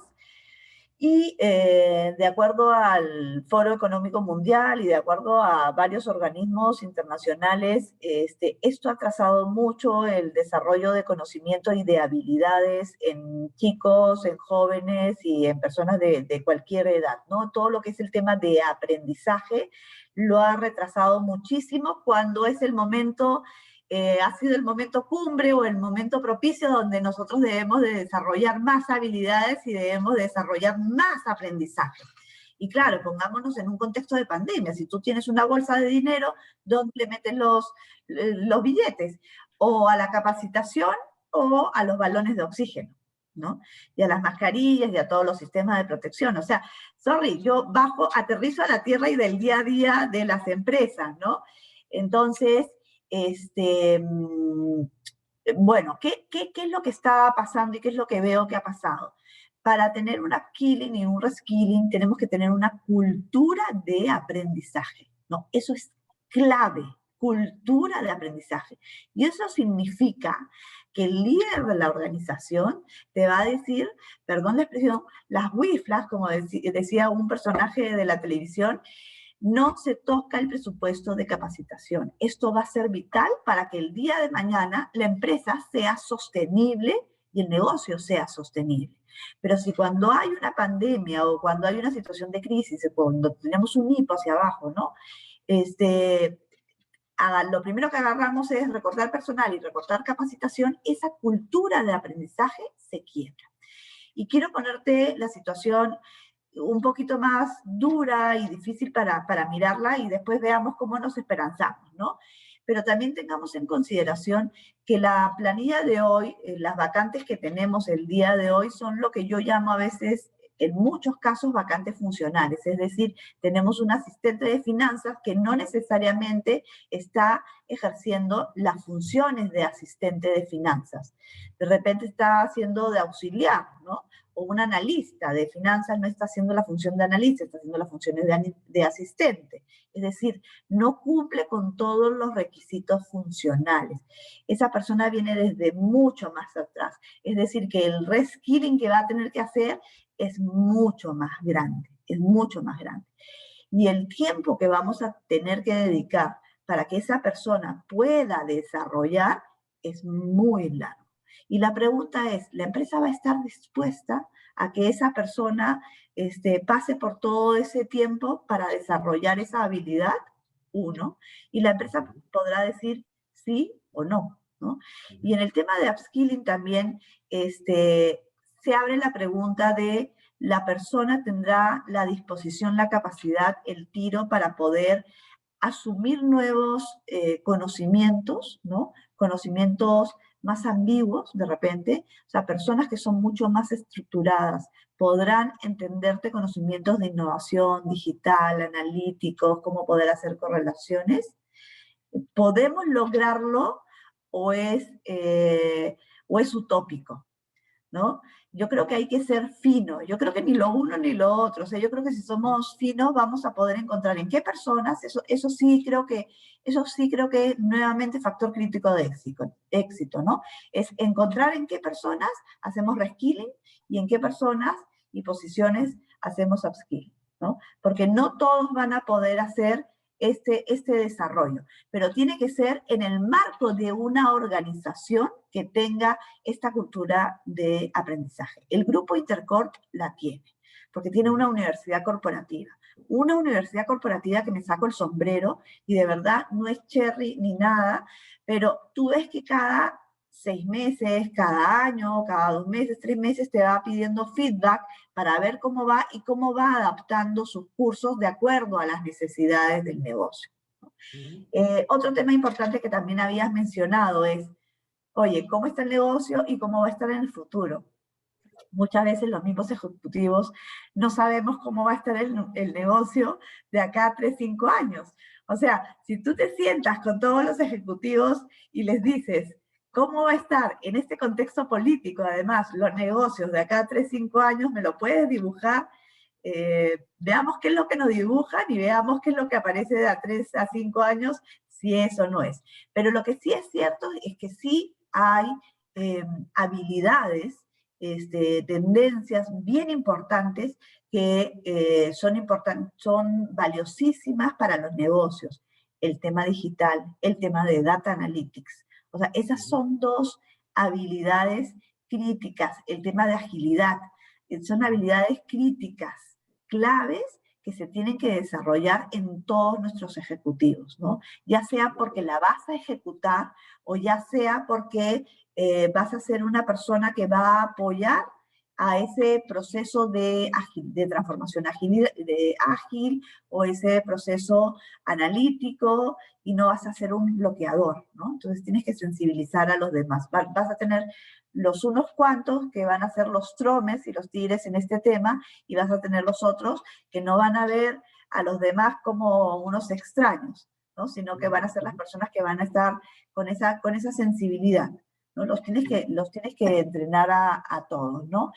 y de acuerdo al Foro Económico Mundial y de acuerdo a varios organismos internacionales, esto ha atrasado mucho el desarrollo de conocimiento y de habilidades en chicos, en jóvenes y en personas de cualquier edad, ¿no? Todo lo que es el tema de aprendizaje lo ha retrasado muchísimo cuando es el momento, ha sido el momento cumbre o el momento propicio donde nosotros debemos de desarrollar más habilidades y debemos de desarrollar más aprendizaje. Y claro, pongámonos en un contexto de pandemia. Si tú tienes una bolsa de dinero, ¿dónde le metes los billetes? O a la capacitación o a los balones de oxígeno, ¿no? Y a las mascarillas y a todos los sistemas de protección. O sea, sorry, yo aterrizo a la tierra y del día a día de las empresas, ¿no? Entonces, bueno, ¿qué es lo que está pasando y qué es lo que veo que ha pasado? Para tener un upskilling y un reskilling tenemos que tener una cultura de aprendizaje, ¿no? Eso es clave, cultura de aprendizaje. Y eso significa que el líder de la organización te va a decir, perdón la expresión, las wiflas, como decía un personaje de la televisión, no se toca el presupuesto de capacitación. Esto va a ser vital para que el día de mañana la empresa sea sostenible y el negocio sea sostenible. Pero si cuando hay una pandemia o cuando hay una situación de crisis, cuando tenemos un hipo hacia abajo, ¿no? Lo primero que agarramos es recortar personal y recortar capacitación, esa cultura de aprendizaje se quiebra. Y quiero ponerte la situación un poquito más dura y difícil para mirarla y después veamos cómo nos esperanzamos, ¿no? Pero también tengamos en consideración que la planilla de hoy, las vacantes que tenemos el día de hoy son lo que yo llamo a veces, en muchos casos, vacantes funcionales. Es decir, tenemos un asistente de finanzas que no necesariamente está ejerciendo las funciones de asistente de finanzas. De repente está haciendo de auxiliar, ¿no? O un analista de finanzas no está haciendo la función de analista, está haciendo las funciones de asistente. Es decir, no cumple con todos los requisitos funcionales. Esa persona viene desde mucho más atrás. Es decir, que el reskilling que va a tener que hacer es mucho más grande, es mucho más grande. Y el tiempo que vamos a tener que dedicar para que esa persona pueda desarrollar es muy largo. Y la pregunta es, ¿la empresa va a estar dispuesta a que esa persona pase por todo ese tiempo para desarrollar esa habilidad? Uno. Y la empresa podrá decir sí o no, ¿no? Y en el tema de upskilling también se abre la pregunta de la persona tendrá la disposición, la capacidad, el tiro para poder asumir nuevos conocimientos, ¿no? Conocimientos más ambiguos de repente, o sea, personas que son mucho más estructuradas, podrán entenderte conocimientos de innovación digital, analíticos, cómo poder hacer correlaciones. ¿Podemos lograrlo o es utópico? ¿No? Yo creo que hay que ser fino, yo creo que ni lo uno ni lo otro, o sea, yo creo que si somos finos vamos a poder encontrar en qué personas, eso sí creo que es nuevamente factor crítico de éxito, ¿no? Es encontrar en qué personas hacemos reskilling y en qué personas y posiciones hacemos upskilling, ¿no? Porque no todos van a poder hacer este desarrollo, pero tiene que ser en el marco de una organización que tenga esta cultura de aprendizaje. El grupo Intercorp la tiene, porque tiene una universidad corporativa que me saco el sombrero y de verdad no es cherry ni nada, pero tú ves que cada 6 meses, cada año, cada 2 meses, 3 meses te va pidiendo feedback para ver cómo va y cómo va adaptando sus cursos de acuerdo a las necesidades del negocio. Otro tema importante que también habías mencionado es, oye, ¿cómo está el negocio y cómo va a estar en el futuro? Muchas veces los mismos ejecutivos no sabemos cómo va a estar el negocio de acá a 3, 5 años. O sea, si tú te sientas con todos los ejecutivos y les dices, ¿cómo va a estar en este contexto político, además, los negocios de acá a 3, 5 años? ¿Me lo puedes dibujar? Veamos qué es lo que nos dibujan y veamos qué es lo que aparece de a 3 a 5 años, si eso no es. Pero lo que sí es cierto es que sí hay habilidades, tendencias bien importantes que son valiosísimas para los negocios. El tema digital, el tema de data analytics. O sea, esas son dos habilidades críticas. El tema de agilidad, son habilidades críticas, claves, que se tienen que desarrollar en todos nuestros ejecutivos, ¿no? Ya sea porque la vas a ejecutar o ya sea porque vas a ser una persona que va a apoyar a ese proceso de transformación ágil o ese proceso analítico y no vas a ser un bloqueador, ¿no? Entonces tienes que sensibilizar a los demás. Vas a tener los unos cuantos que van a ser los tromes y los tigres en este tema y vas a tener los otros que no van a ver a los demás como unos extraños, ¿no? Sino que van a ser las personas que van a estar con esa sensibilidad, ¿no? Los tienes que entrenar a todos, ¿no?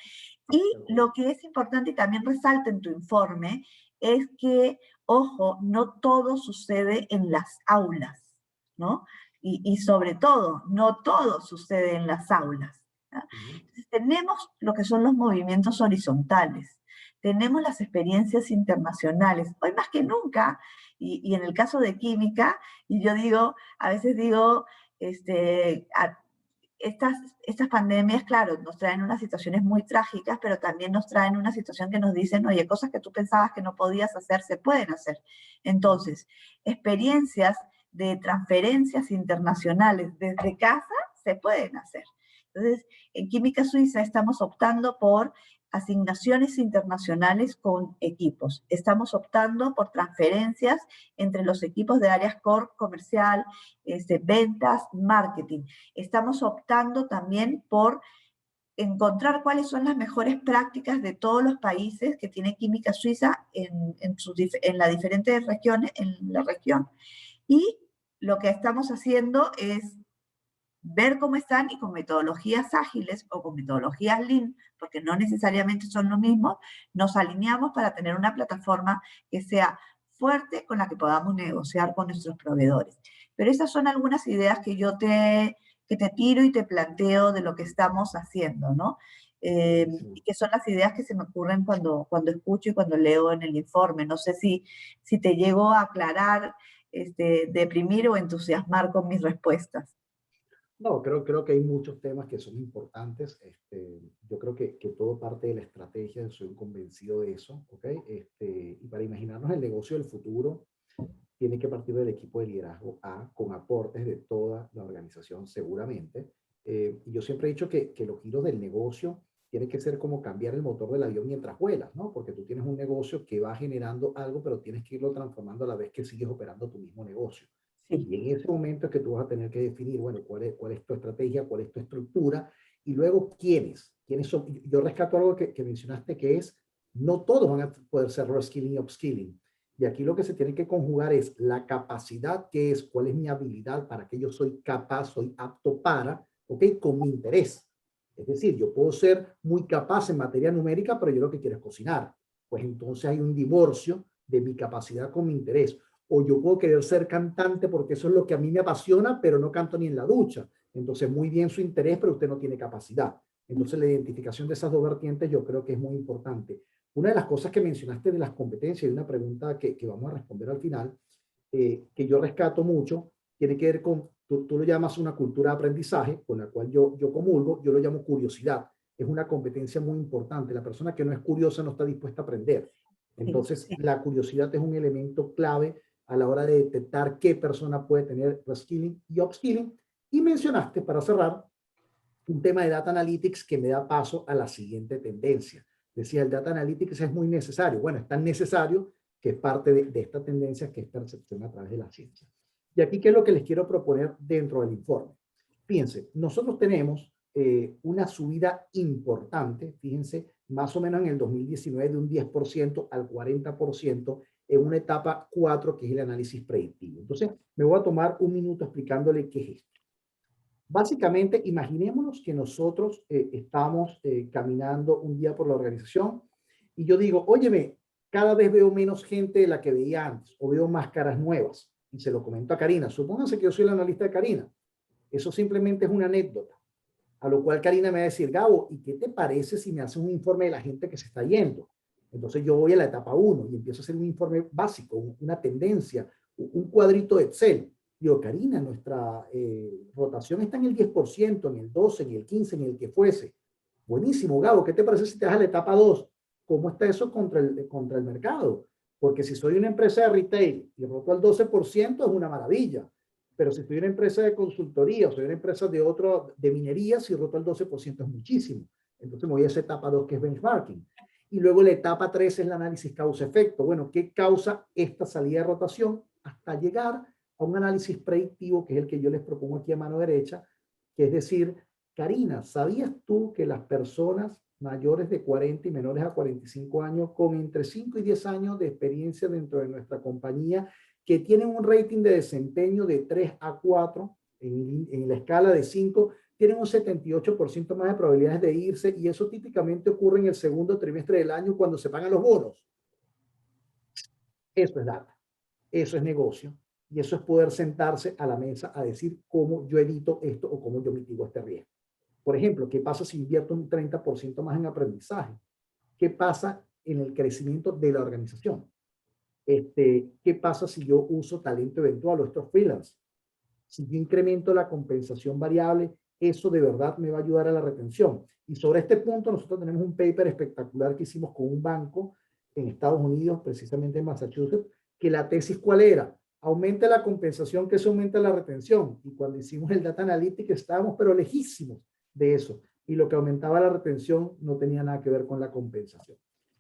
Y lo que es importante y también resalta en tu informe es que, ojo, no todo sucede en las aulas, ¿no? Y sobre todo, no todo sucede en las aulas. Entonces, tenemos lo que son los movimientos horizontales. tenemos las experiencias internacionales, hoy más que nunca, y en el caso de química, y yo digo, a veces digo, estas pandemias, claro, nos traen unas situaciones muy trágicas, pero también nos traen una situación que nos dicen, oye, cosas que tú pensabas que no podías hacer, se pueden hacer. Entonces, experiencias de transferencias internacionales desde casa se pueden hacer. Entonces, en Química Suiza estamos optando por asignaciones internacionales con equipos. Estamos optando por transferencias entre los equipos de áreas core, comercial, ventas, marketing. Estamos optando también por encontrar cuáles son las mejores prácticas de todos los países que tiene Química Suiza en las diferentes regiones, en la región. Y lo que estamos haciendo es ver cómo están y con metodologías ágiles o con metodologías Lean, porque no necesariamente son lo mismo, nos alineamos para tener una plataforma que sea fuerte con la que podamos negociar con nuestros proveedores. Pero esas son algunas ideas que que te tiro y te planteo de lo que estamos haciendo, ¿no? Y que son las ideas que se me ocurren cuando escucho y cuando leo en el informe. No sé si te llego a aclarar, deprimir o entusiasmar con mis respuestas. No, creo que hay muchos temas que son importantes. Yo creo que todo parte de la estrategia, soy un convencido de eso, ¿ok? Y para imaginarnos el negocio del futuro, tiene que partir del equipo de liderazgo A, con aportes de toda la organización seguramente. Y yo siempre he dicho que los giros del negocio tienen que ser como cambiar el motor del avión mientras vuelas, ¿no? Porque tú tienes un negocio que va generando algo, pero tienes que irlo transformando a la vez que sigues operando tu mismo negocio. Sí. Y en ese momento es que tú vas a tener que definir, bueno, cuál es tu estrategia, cuál es tu estructura, y luego quiénes son. Yo rescato algo que mencionaste, que es, no todos van a poder ser reskilling y upskilling. Y aquí lo que se tiene que conjugar es la capacidad, que es cuál es mi habilidad, para que yo soy capaz, soy apto para, ¿ok? Con mi interés. Es decir, yo puedo ser muy capaz en materia numérica, pero yo lo que quiero es cocinar. Pues entonces hay un divorcio de mi capacidad con mi interés. O yo puedo querer ser cantante porque eso es lo que a mí me apasiona, pero no canto ni en la ducha. Entonces, muy bien su interés, pero usted no tiene capacidad. Entonces, la identificación de esas dos vertientes yo creo que es muy importante. Una de las cosas que mencionaste de las competencias y una pregunta que vamos a responder al final, que yo rescato mucho, tiene que ver con, tú lo llamas una cultura de aprendizaje, con la cual yo comulgo, yo lo llamo curiosidad. Es una competencia muy importante. La persona que no es curiosa no está dispuesta a aprender. Entonces, Sí. la curiosidad es un elemento clave a la hora de detectar qué persona puede tener reskilling y upskilling. Y mencionaste, para cerrar, un tema de Data Analytics que me da paso a la siguiente tendencia. Decía, el Data Analytics es muy necesario. Bueno, es tan necesario que es parte de esta tendencia, que es percepción a través de la ciencia. Y aquí, ¿qué es lo que les quiero proponer dentro del informe? Fíjense, nosotros tenemos una subida importante, fíjense, más o menos en el 2019 de un 10% al 40% en una etapa 4, que es el análisis predictivo. Entonces, me voy a tomar un minuto explicándole qué es esto. Básicamente, imaginémonos que nosotros estamos caminando un día por la organización y yo digo, óyeme, cada vez veo menos gente de la que veía antes o veo más caras nuevas. Y se lo comento a Karina. Supónganse que yo soy el analista de Karina. Eso simplemente es una anécdota. A lo cual Karina me va a decir, Gabo, ¿y qué te parece si me haces un informe de la gente que se está yendo? Entonces yo voy a la etapa 1 y empiezo a hacer un informe básico, una tendencia, un cuadrito de Excel. Digo, Karina, nuestra rotación está en el 10%, en el 12%, en el 15%, en el que fuese. Buenísimo, Gabo, ¿qué te parece si te vas a la etapa 2? ¿Cómo está eso contra el mercado? Porque si soy una empresa de retail y roto al 12%, es una maravilla. Pero si soy una empresa de consultoría o soy una empresa de minería, si roto al 12% es muchísimo. Entonces me voy a esa etapa 2, que es benchmarking. Y luego la etapa 3 es el análisis causa-efecto. Bueno, ¿qué causa esta salida de rotación? Hasta llegar a un análisis predictivo, que es el que yo les propongo aquí a mano derecha, que es decir, Karina, ¿sabías tú que las personas mayores de 40 y menores a 45 años, con entre 5 y 10 años de experiencia dentro de nuestra compañía, que tienen un rating de desempeño de 3 a 4, en la escala de 5, tienen un 78% más de probabilidades de irse, y eso típicamente ocurre en el segundo trimestre del año cuando se pagan los bonos? Eso es data, eso es negocio, y eso es poder sentarse a la mesa a decir cómo yo evito esto o cómo yo mitigo este riesgo. Por ejemplo, ¿qué pasa si invierto un 30% más en aprendizaje? ¿Qué pasa en el crecimiento de la organización. ¿Qué pasa si yo uso talento eventual o estos freelance? Si yo incremento la compensación variable, eso de verdad me va a ayudar a la retención. Y sobre este punto nosotros tenemos un paper espectacular que hicimos con un banco en Estados Unidos, precisamente en Massachusetts, que la tesis ¿cuál era? Aumenta la compensación, que eso aumenta la retención. Y cuando hicimos el Data Analytics estábamos pero lejísimos de eso. Y lo que aumentaba la retención no tenía nada que ver con la compensación.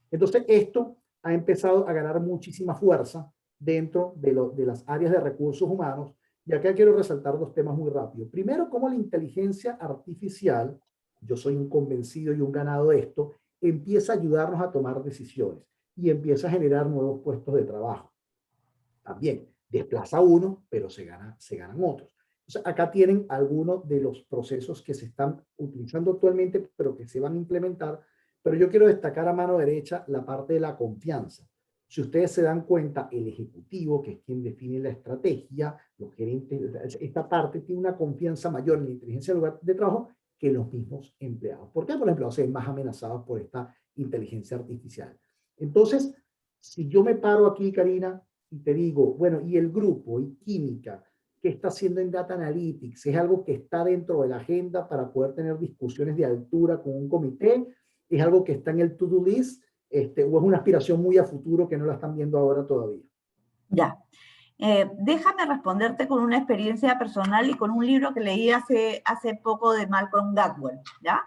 Entonces esto ha empezado a ganar muchísima fuerza dentro de las áreas de recursos humanos. Y acá quiero resaltar dos temas muy rápido. Primero, cómo la inteligencia artificial, yo soy un convencido y un ganado de esto, empieza a ayudarnos a tomar decisiones y empieza a generar nuevos puestos de trabajo. También desplaza uno, pero se ganan otros. Entonces, acá tienen algunos de los procesos que se están utilizando actualmente, pero que se van a implementar. Pero yo quiero destacar a mano derecha la parte de la confianza. Si ustedes se dan cuenta, el ejecutivo, que es quien define la estrategia, los gerentes, esta parte tiene una confianza mayor en la inteligencia del lugar de trabajo que los mismos empleados. ¿Por qué? Por ejemplo, se ven más amenazados por esta inteligencia artificial. Entonces, si yo me paro aquí, Karina, y te digo, bueno, y el grupo, y química, ¿qué está haciendo en Data Analytics? ¿Es algo que está dentro de la agenda para poder tener discusiones de altura con un comité? ¿Es algo que está en el to-do list? ¿O es una aspiración muy a futuro que no la están viendo ahora todavía? Ya. Déjame responderte con una experiencia personal y con un libro que leí hace poco de Malcolm Gladwell, ¿ya?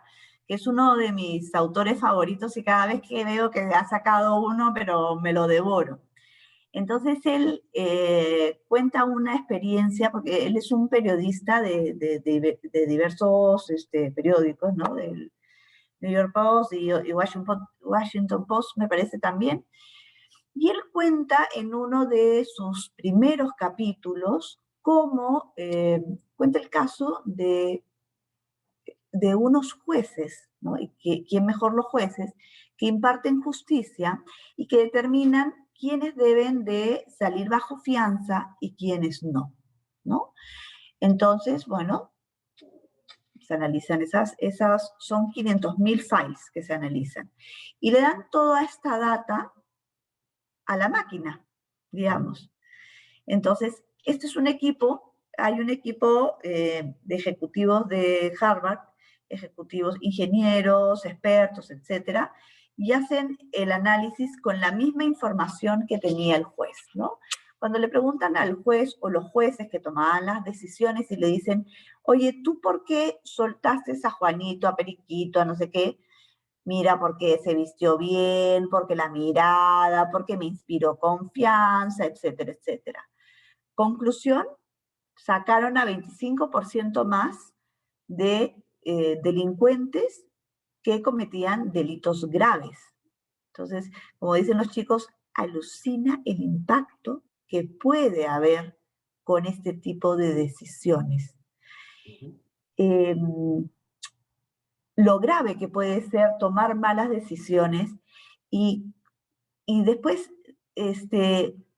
Que es uno de mis autores favoritos y cada vez que veo que ha sacado uno, pero me lo devoro. Entonces él cuenta una experiencia, porque él es un periodista de diversos periódicos, ¿no? Del New York Post y Washington Post, me parece también. Y él cuenta en uno de sus primeros capítulos cómo cuenta el caso de unos jueces, ¿no? Y quién mejor los jueces, que imparten justicia y que determinan quiénes deben de salir bajo fianza y quiénes no, ¿no? Entonces, bueno, se analizan esas son 500.000 files que se analizan. Y le dan toda esta data a la máquina, digamos. Entonces, este es un equipo, hay un equipo de ejecutivos de Harvard, ejecutivos ingenieros, expertos, etcétera, y hacen el análisis con la misma información que tenía el juez, ¿no? Cuando le preguntan al juez o los jueces que tomaban las decisiones y le dicen, oye, ¿tú por qué soltaste a Juanito, a Periquito, a no sé qué? Mira, porque se vistió bien, porque la mirada, porque me inspiró confianza, etcétera, etcétera. Conclusión, sacaron a 25% más de delincuentes que cometían delitos graves. Entonces, como dicen los chicos, alucina el impacto que puede haber con este tipo de decisiones. Lo grave que puede ser tomar malas decisiones y después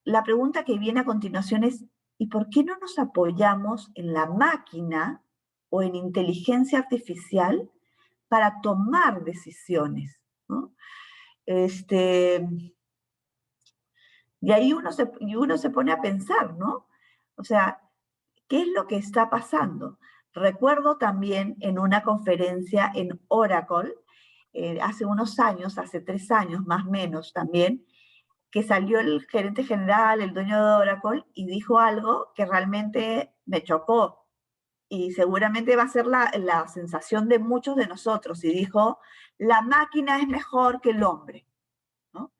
la pregunta que viene a continuación es, ¿y por qué no nos apoyamos en la máquina o en inteligencia artificial para tomar decisiones? ¿No? Y ahí uno se pone a pensar, ¿no? O sea, ¿qué es lo que está pasando? Recuerdo también en una conferencia en Oracle, hace unos años, hace 3 años más o menos también, que salió el gerente general, el dueño de Oracle, y dijo algo que realmente me chocó. Y seguramente va a ser la sensación de muchos de nosotros. Y dijo, la máquina es mejor que el hombre, ¿no?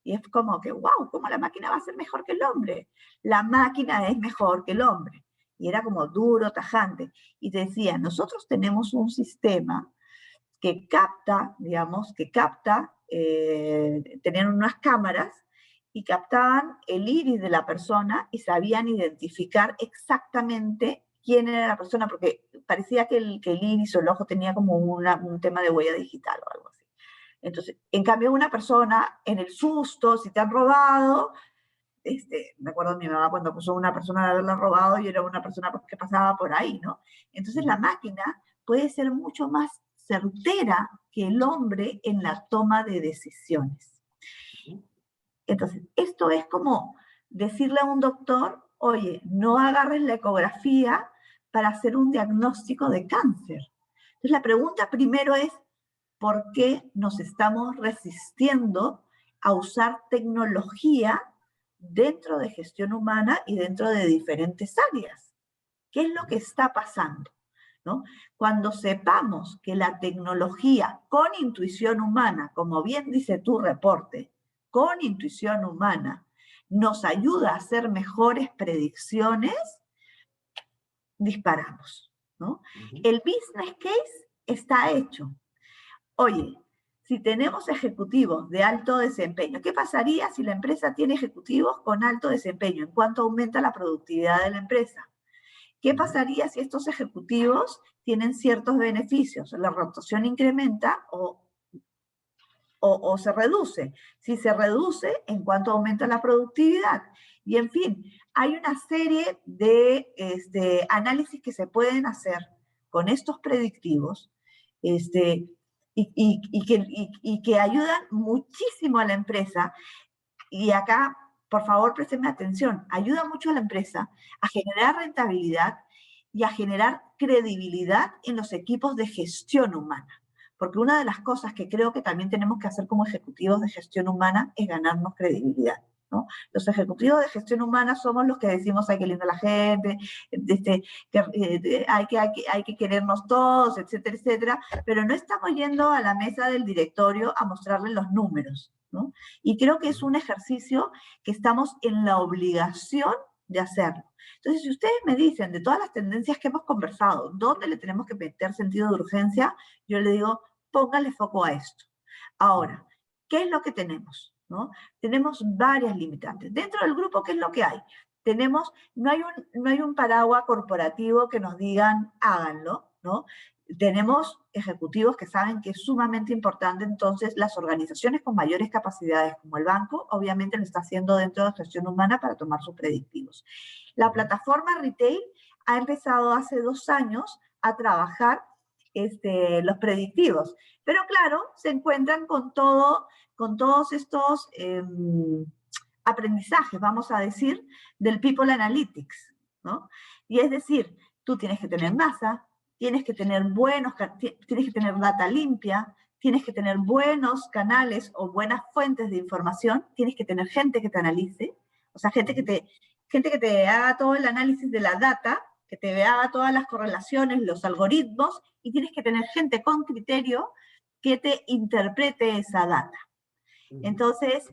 Y es como que, wow, ¿cómo la máquina va a ser mejor que el hombre? La máquina es mejor que el hombre. Y era como duro, tajante. Y decía, nosotros tenemos un sistema que capta, digamos, tenían unas cámaras y captaban el iris de la persona y sabían identificar exactamente quién era la persona, porque parecía que el iris o el ojo tenía como un tema de huella digital o algo así. Entonces, en cambio, una persona en el susto, si te han robado, me acuerdo de mi mamá cuando puso una persona de haberla robado y era una persona que pasaba por ahí, ¿no? Entonces la máquina puede ser mucho más certera que el hombre en la toma de decisiones. Entonces, esto es como decirle a un doctor, oye, no agarres la ecografía para hacer un diagnóstico de cáncer. Entonces, la pregunta primero es, ¿por qué nos estamos resistiendo a usar tecnología dentro de gestión humana y dentro de diferentes áreas? ¿Qué es lo que está pasando? ¿No? Cuando sepamos que la tecnología con intuición humana, como bien dice tu reporte, con intuición humana, nos ayuda a hacer mejores predicciones, disparamos, ¿no? El business case está hecho. Oye, si tenemos ejecutivos de alto desempeño, ¿qué pasaría si la empresa tiene ejecutivos con alto desempeño? ¿En cuánto aumenta la productividad de la empresa? ¿Qué pasaría si estos ejecutivos tienen ciertos beneficios? La rotación incrementa o se reduce. Si se reduce, ¿en cuánto aumenta la productividad? Y en fin, hay una serie de análisis que se pueden hacer con estos predictivos y que ayudan muchísimo a la empresa. Y acá, por favor, préstenme atención, ayuda mucho a la empresa a generar rentabilidad y a generar credibilidad en los equipos de gestión humana. Porque una de las cosas que creo que también tenemos que hacer como ejecutivos de gestión humana es ganarnos credibilidad, ¿no? Los ejecutivos de gestión humana somos los que decimos hay que lindo a la gente, hay que querernos todos, etcétera, etcétera, pero no estamos yendo a la mesa del directorio a mostrarle los números, ¿no? Y creo que es un ejercicio que estamos en la obligación de hacerlo. Entonces, si ustedes me dicen de todas las tendencias que hemos conversado, ¿dónde le tenemos que meter sentido de urgencia? Yo le digo, póngale foco a esto. Ahora, ¿qué es lo que tenemos? ¿No? Tenemos varias limitantes. Dentro del grupo, ¿qué es lo que hay? No hay un paraguas corporativo que nos digan, háganlo, ¿no? Tenemos ejecutivos que saben que es sumamente importante, entonces las organizaciones con mayores capacidades, como el banco, obviamente lo está haciendo dentro de gestión humana para tomar sus predictivos. La plataforma retail ha empezado hace 2 años a trabajar los predictivos, pero claro, se encuentran con todos estos aprendizajes, vamos a decir, del People Analytics, ¿no? Y es decir, tú tienes que tener masa, tienes que tener data limpia, tienes que tener buenos canales o buenas fuentes de información, tienes que tener gente que te analice, o sea, gente que te haga todo el análisis de la data, que te haga todas las correlaciones, los algoritmos, y tienes que tener gente con criterio que te interprete esa data. Entonces,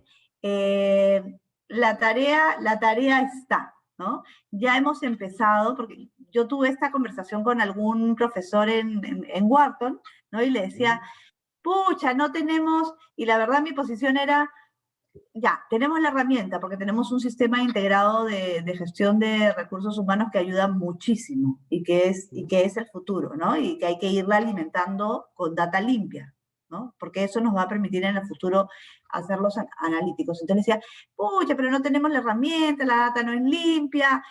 la tarea está, ¿no? Ya hemos empezado, porque yo tuve esta conversación con algún profesor en Wharton, ¿no? Y le decía, pucha, no tenemos, y la verdad mi posición era, ya, tenemos la herramienta, porque tenemos un sistema integrado de gestión de recursos humanos que ayuda muchísimo, y que es el futuro, ¿no? Y que hay que irla alimentando con data limpia, ¿no? Porque eso nos va a permitir en el futuro hacerlos analíticos. Entonces decía, pucha, pero no tenemos la herramienta, la data no es limpia,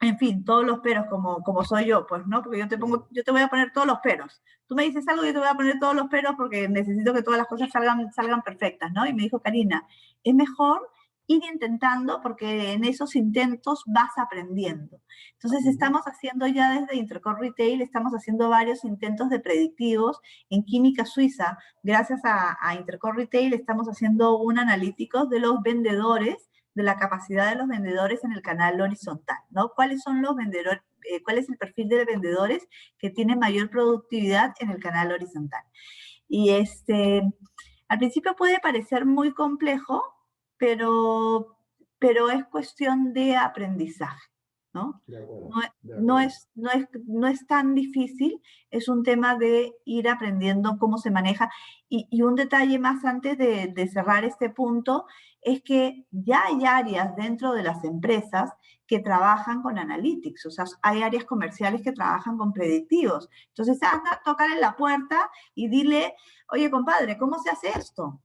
en fin, todos los peros como soy yo, pues, ¿no? Porque yo te voy a poner todos los peros. Tú me dices algo y yo te voy a poner todos los peros porque necesito que todas las cosas salgan perfectas, ¿no? Y me dijo, Karina, es mejor ir intentando porque en esos intentos vas aprendiendo. Entonces estamos haciendo ya desde Intercore Retail, estamos haciendo varios intentos de predictivos. En Química Suiza, gracias a Intercore Retail, estamos haciendo un analítico de los vendedores, de la capacidad de los vendedores en el canal horizontal, ¿no? ¿Cuáles son los vendedores? ¿Cuál es el perfil de vendedores que tienen mayor productividad en el canal horizontal? Y al principio puede parecer muy complejo, pero es cuestión de aprendizaje, ¿no? No es tan difícil, es un tema de ir aprendiendo cómo se maneja. Y un detalle más antes de cerrar este punto es que ya hay áreas dentro de las empresas que trabajan con analytics, o sea, hay áreas comerciales que trabajan con predictivos. Entonces, anda a tocar en la puerta y dile, oye, compadre, ¿cómo se hace esto?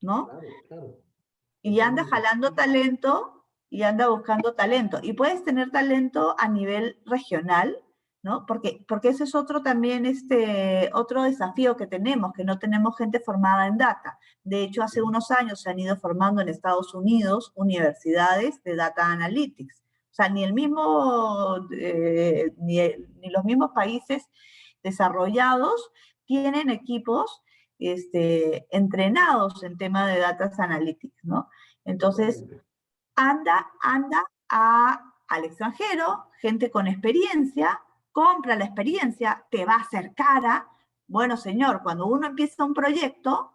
¿No? Claro. Y anda jalando talento y anda buscando talento. Y puedes tener talento a nivel regional, ¿no? Porque ese es otro también, otro desafío que no tenemos gente formada en data. De hecho, hace unos años se han ido formando en Estados Unidos universidades de data analytics. O sea, ni los mismos países desarrollados tienen equipos entrenados en tema de data analytics, ¿no? Entonces, anda al extranjero, gente con experiencia, compra la experiencia, te va a hacer cara. Bueno, señor, cuando uno empieza un proyecto,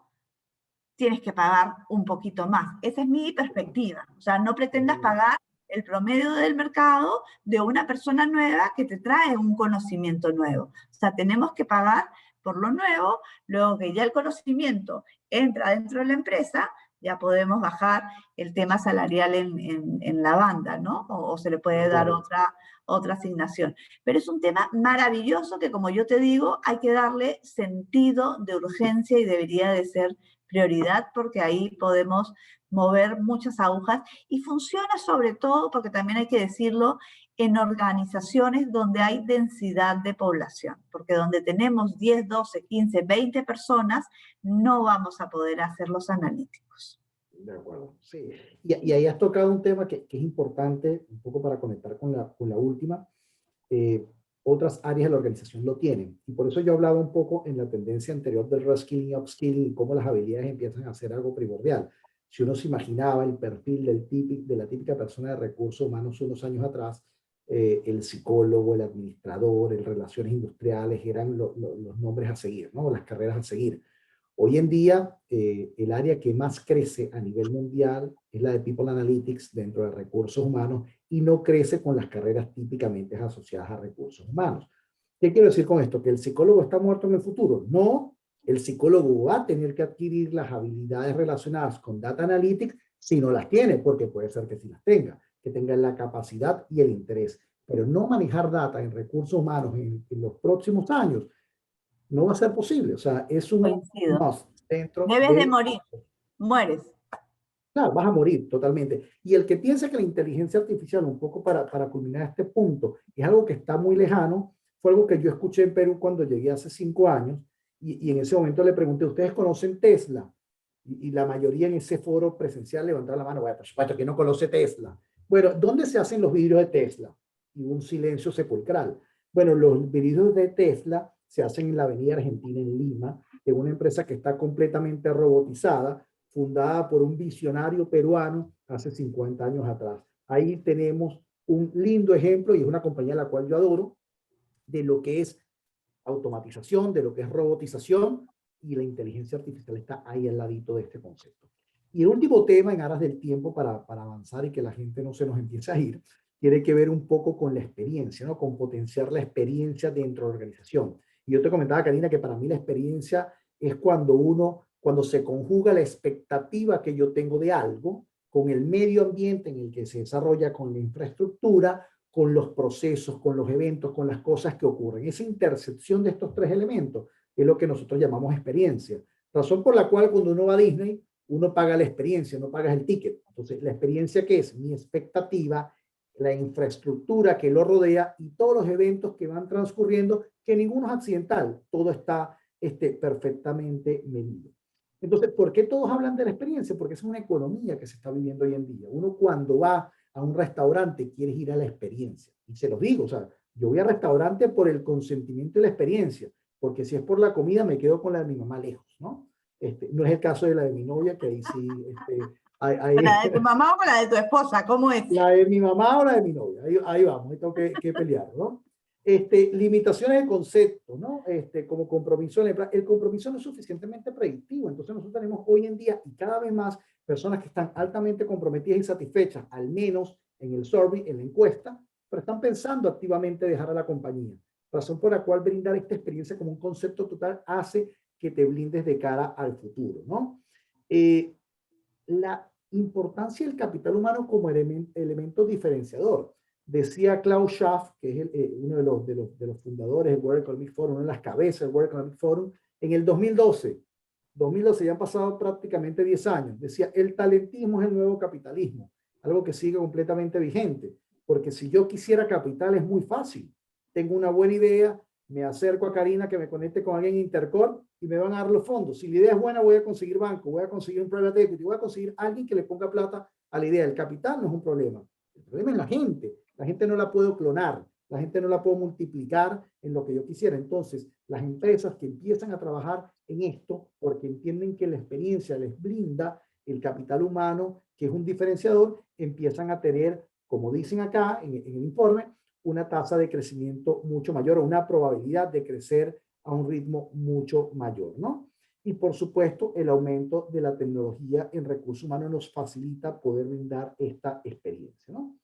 tienes que pagar un poquito más. Esa es mi perspectiva. O sea, no pretendas pagar el promedio del mercado de una persona nueva que te trae un conocimiento nuevo. O sea, tenemos que pagar por lo nuevo, luego que ya el conocimiento entra dentro de la empresa, ya podemos bajar el tema salarial en la banda, ¿no? O se le puede dar otra asignación. Pero es un tema maravilloso que, como yo te digo, hay que darle sentido de urgencia y debería de ser prioridad, porque ahí podemos mover muchas agujas y funciona sobre todo, porque también hay que decirlo, en organizaciones donde hay densidad de población, porque donde tenemos 10, 12, 15, 20 personas, no vamos a poder hacer los analíticos. De acuerdo, sí. Y ahí has tocado un tema que es importante, un poco para conectar con la última. Otras áreas de la organización lo tienen. Y por eso yo hablaba un poco en la tendencia anterior del reskilling y upskilling y cómo las habilidades empiezan a ser algo primordial. Si uno se imaginaba el perfil de la típica persona de recursos humanos unos años atrás, el psicólogo, el administrador, el relaciones industriales eran los nombres a seguir, ¿no? Las carreras a seguir. Hoy en día, el área que más crece a nivel mundial es la de People Analytics dentro de recursos humanos y no crece con las carreras típicamente asociadas a recursos humanos. ¿Qué quiero decir con esto? ¿Que el psicólogo está muerto en el futuro? No, el psicólogo va a tener que adquirir las habilidades relacionadas con Data Analytics si no las tiene, porque puede ser que sí las tenga, que tenga la capacidad y el interés. Pero no manejar data en recursos humanos en los próximos años no va a ser posible. O sea, es un must dentro Debes de morir, mueres. Claro, vas a morir totalmente. Y el que piensa que la inteligencia artificial, un poco para culminar este punto, es algo que está muy lejano, fue algo que yo escuché en Perú cuando llegué hace 5 años, y en ese momento le pregunté, ¿ustedes conocen Tesla? Y la mayoría en ese foro presencial levantaron la mano, bueno, por supuesto que no conoce Tesla. Bueno, ¿dónde se hacen los vidrios de Tesla? Y un silencio sepulcral. Bueno, los vidrios de Tesla se hacen en la Avenida Argentina, en Lima, en una empresa que está completamente robotizada, fundada por un visionario peruano hace 50 años atrás. Ahí tenemos un lindo ejemplo, y es una compañía a la cual yo adoro, de lo que es automatización, de lo que es robotización, y la inteligencia artificial está ahí al ladito de este concepto. Y el último tema, en aras del tiempo, para avanzar y que la gente no se nos empiece a ir, tiene que ver un poco con la experiencia, ¿no? Con potenciar la experiencia dentro de la organización. Y yo te comentaba, Karina, que para mí la experiencia es cuando se conjuga la expectativa que yo tengo de algo con el medio ambiente en el que se desarrolla, con la infraestructura, con los procesos, con los eventos, con las cosas que ocurren. Esa intersección de estos 3 elementos es lo que nosotros llamamos experiencia. Razón por la cual cuando uno va a Disney, uno paga la experiencia, no pagas el ticket. Entonces, la experiencia, ¿qué es? Mi expectativa, la infraestructura que lo rodea y todos los eventos que van transcurriendo, que ninguno es accidental, todo está perfectamente medido. Entonces, ¿por qué todos hablan de la experiencia? Porque es una economía que se está viviendo hoy en día. Uno cuando va a un restaurante quiere ir a la experiencia. Y se los digo, o sea, yo voy al restaurante por el consentimiento y la experiencia, porque si es por la comida me quedo con la de mi mamá lejos, ¿no? No es el caso de la de mi novia, que ahí sí... ¿La de tu mamá o la de tu esposa? ¿Cómo es? La de mi mamá o la de mi novia. Ahí vamos, ahí tengo que pelear, ¿no? Limitaciones de concepto, ¿no? Como compromiso, el compromiso no es suficientemente predictivo, entonces nosotros tenemos hoy en día y cada vez más personas que están altamente comprometidas y satisfechas, al menos en el survey, en la encuesta, pero están pensando activamente dejar a la compañía, razón por la cual brindar esta experiencia como un concepto total hace que te blindes de cara al futuro, ¿no? La importancia del capital humano como elemento diferenciador. Decía Klaus Schwab, que es uno de los fundadores del World Economic Forum, una de las cabezas del World Economic Forum, en el 2012 ya han pasado prácticamente 10 años, decía, el talentismo es el nuevo capitalismo, algo que sigue completamente vigente, porque si yo quisiera capital es muy fácil, tengo una buena idea, me acerco a Karina que me conecte con alguien en Intercorp y me van a dar los fondos. Si la idea es buena, voy a conseguir banco, voy a conseguir un private equity, voy a conseguir alguien que le ponga plata a la idea. El capital no es un problema. El problema es la gente. La gente no la puedo clonar. La gente no la puedo multiplicar en lo que yo quisiera. Entonces, las empresas que empiezan a trabajar en esto porque entienden que la experiencia les brinda el capital humano, que es un diferenciador, empiezan a tener, como dicen acá en el informe, una tasa de crecimiento mucho mayor o una probabilidad de crecer a un ritmo mucho mayor, ¿no? Y por supuesto, el aumento de la tecnología en recursos humanos nos facilita poder brindar esta experiencia, ¿no?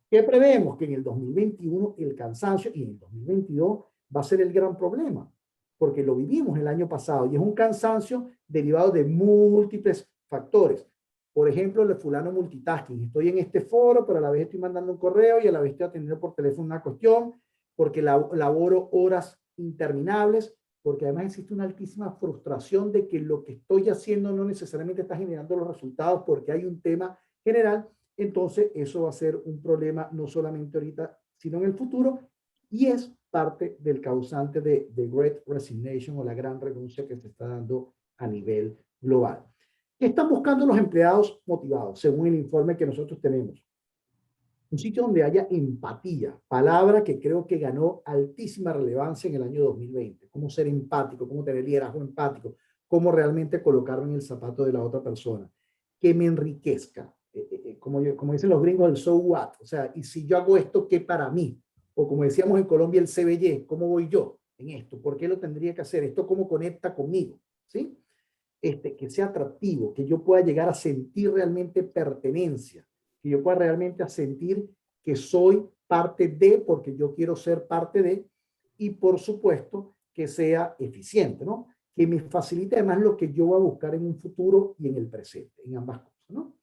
¿Qué prevemos? Que en el 2021 el cansancio y en el 2022 va a ser el gran problema, porque lo vivimos el año pasado y es un cansancio derivado de múltiples factores. Por ejemplo, el fulano multitasking. Estoy en este foro, pero a la vez estoy mandando un correo y a la vez estoy atendiendo por teléfono una cuestión, porque laboro horas interminables, porque además existe una altísima frustración de que lo que estoy haciendo no necesariamente está generando los resultados porque hay un tema general. Entonces, eso va a ser un problema no solamente ahorita, sino en el futuro, y es parte del causante de Great Resignation o la gran renuncia que se está dando a nivel global. ¿Qué están buscando los empleados motivados, según el informe que nosotros tenemos? Un sitio donde haya empatía, palabra que creo que ganó altísima relevancia en el año 2020. Cómo ser empático, cómo tener liderazgo empático, cómo realmente colocarme en el zapato de la otra persona. Que me enriquezca. Como dicen los gringos, el so what. O sea, y si yo hago esto, ¿qué para mí? O como decíamos en Colombia, el CBY, ¿cómo voy yo en esto? ¿Por qué lo tendría que hacer? ¿Esto cómo conecta conmigo? ¿Sí? Que sea atractivo, que yo pueda llegar a sentir realmente pertenencia, que yo pueda realmente a sentir que soy parte de, porque yo quiero ser parte de, y por supuesto que sea eficiente, ¿no? Que me facilite además lo que yo voy a buscar en un futuro y en el presente, en ambas cosas, ¿no?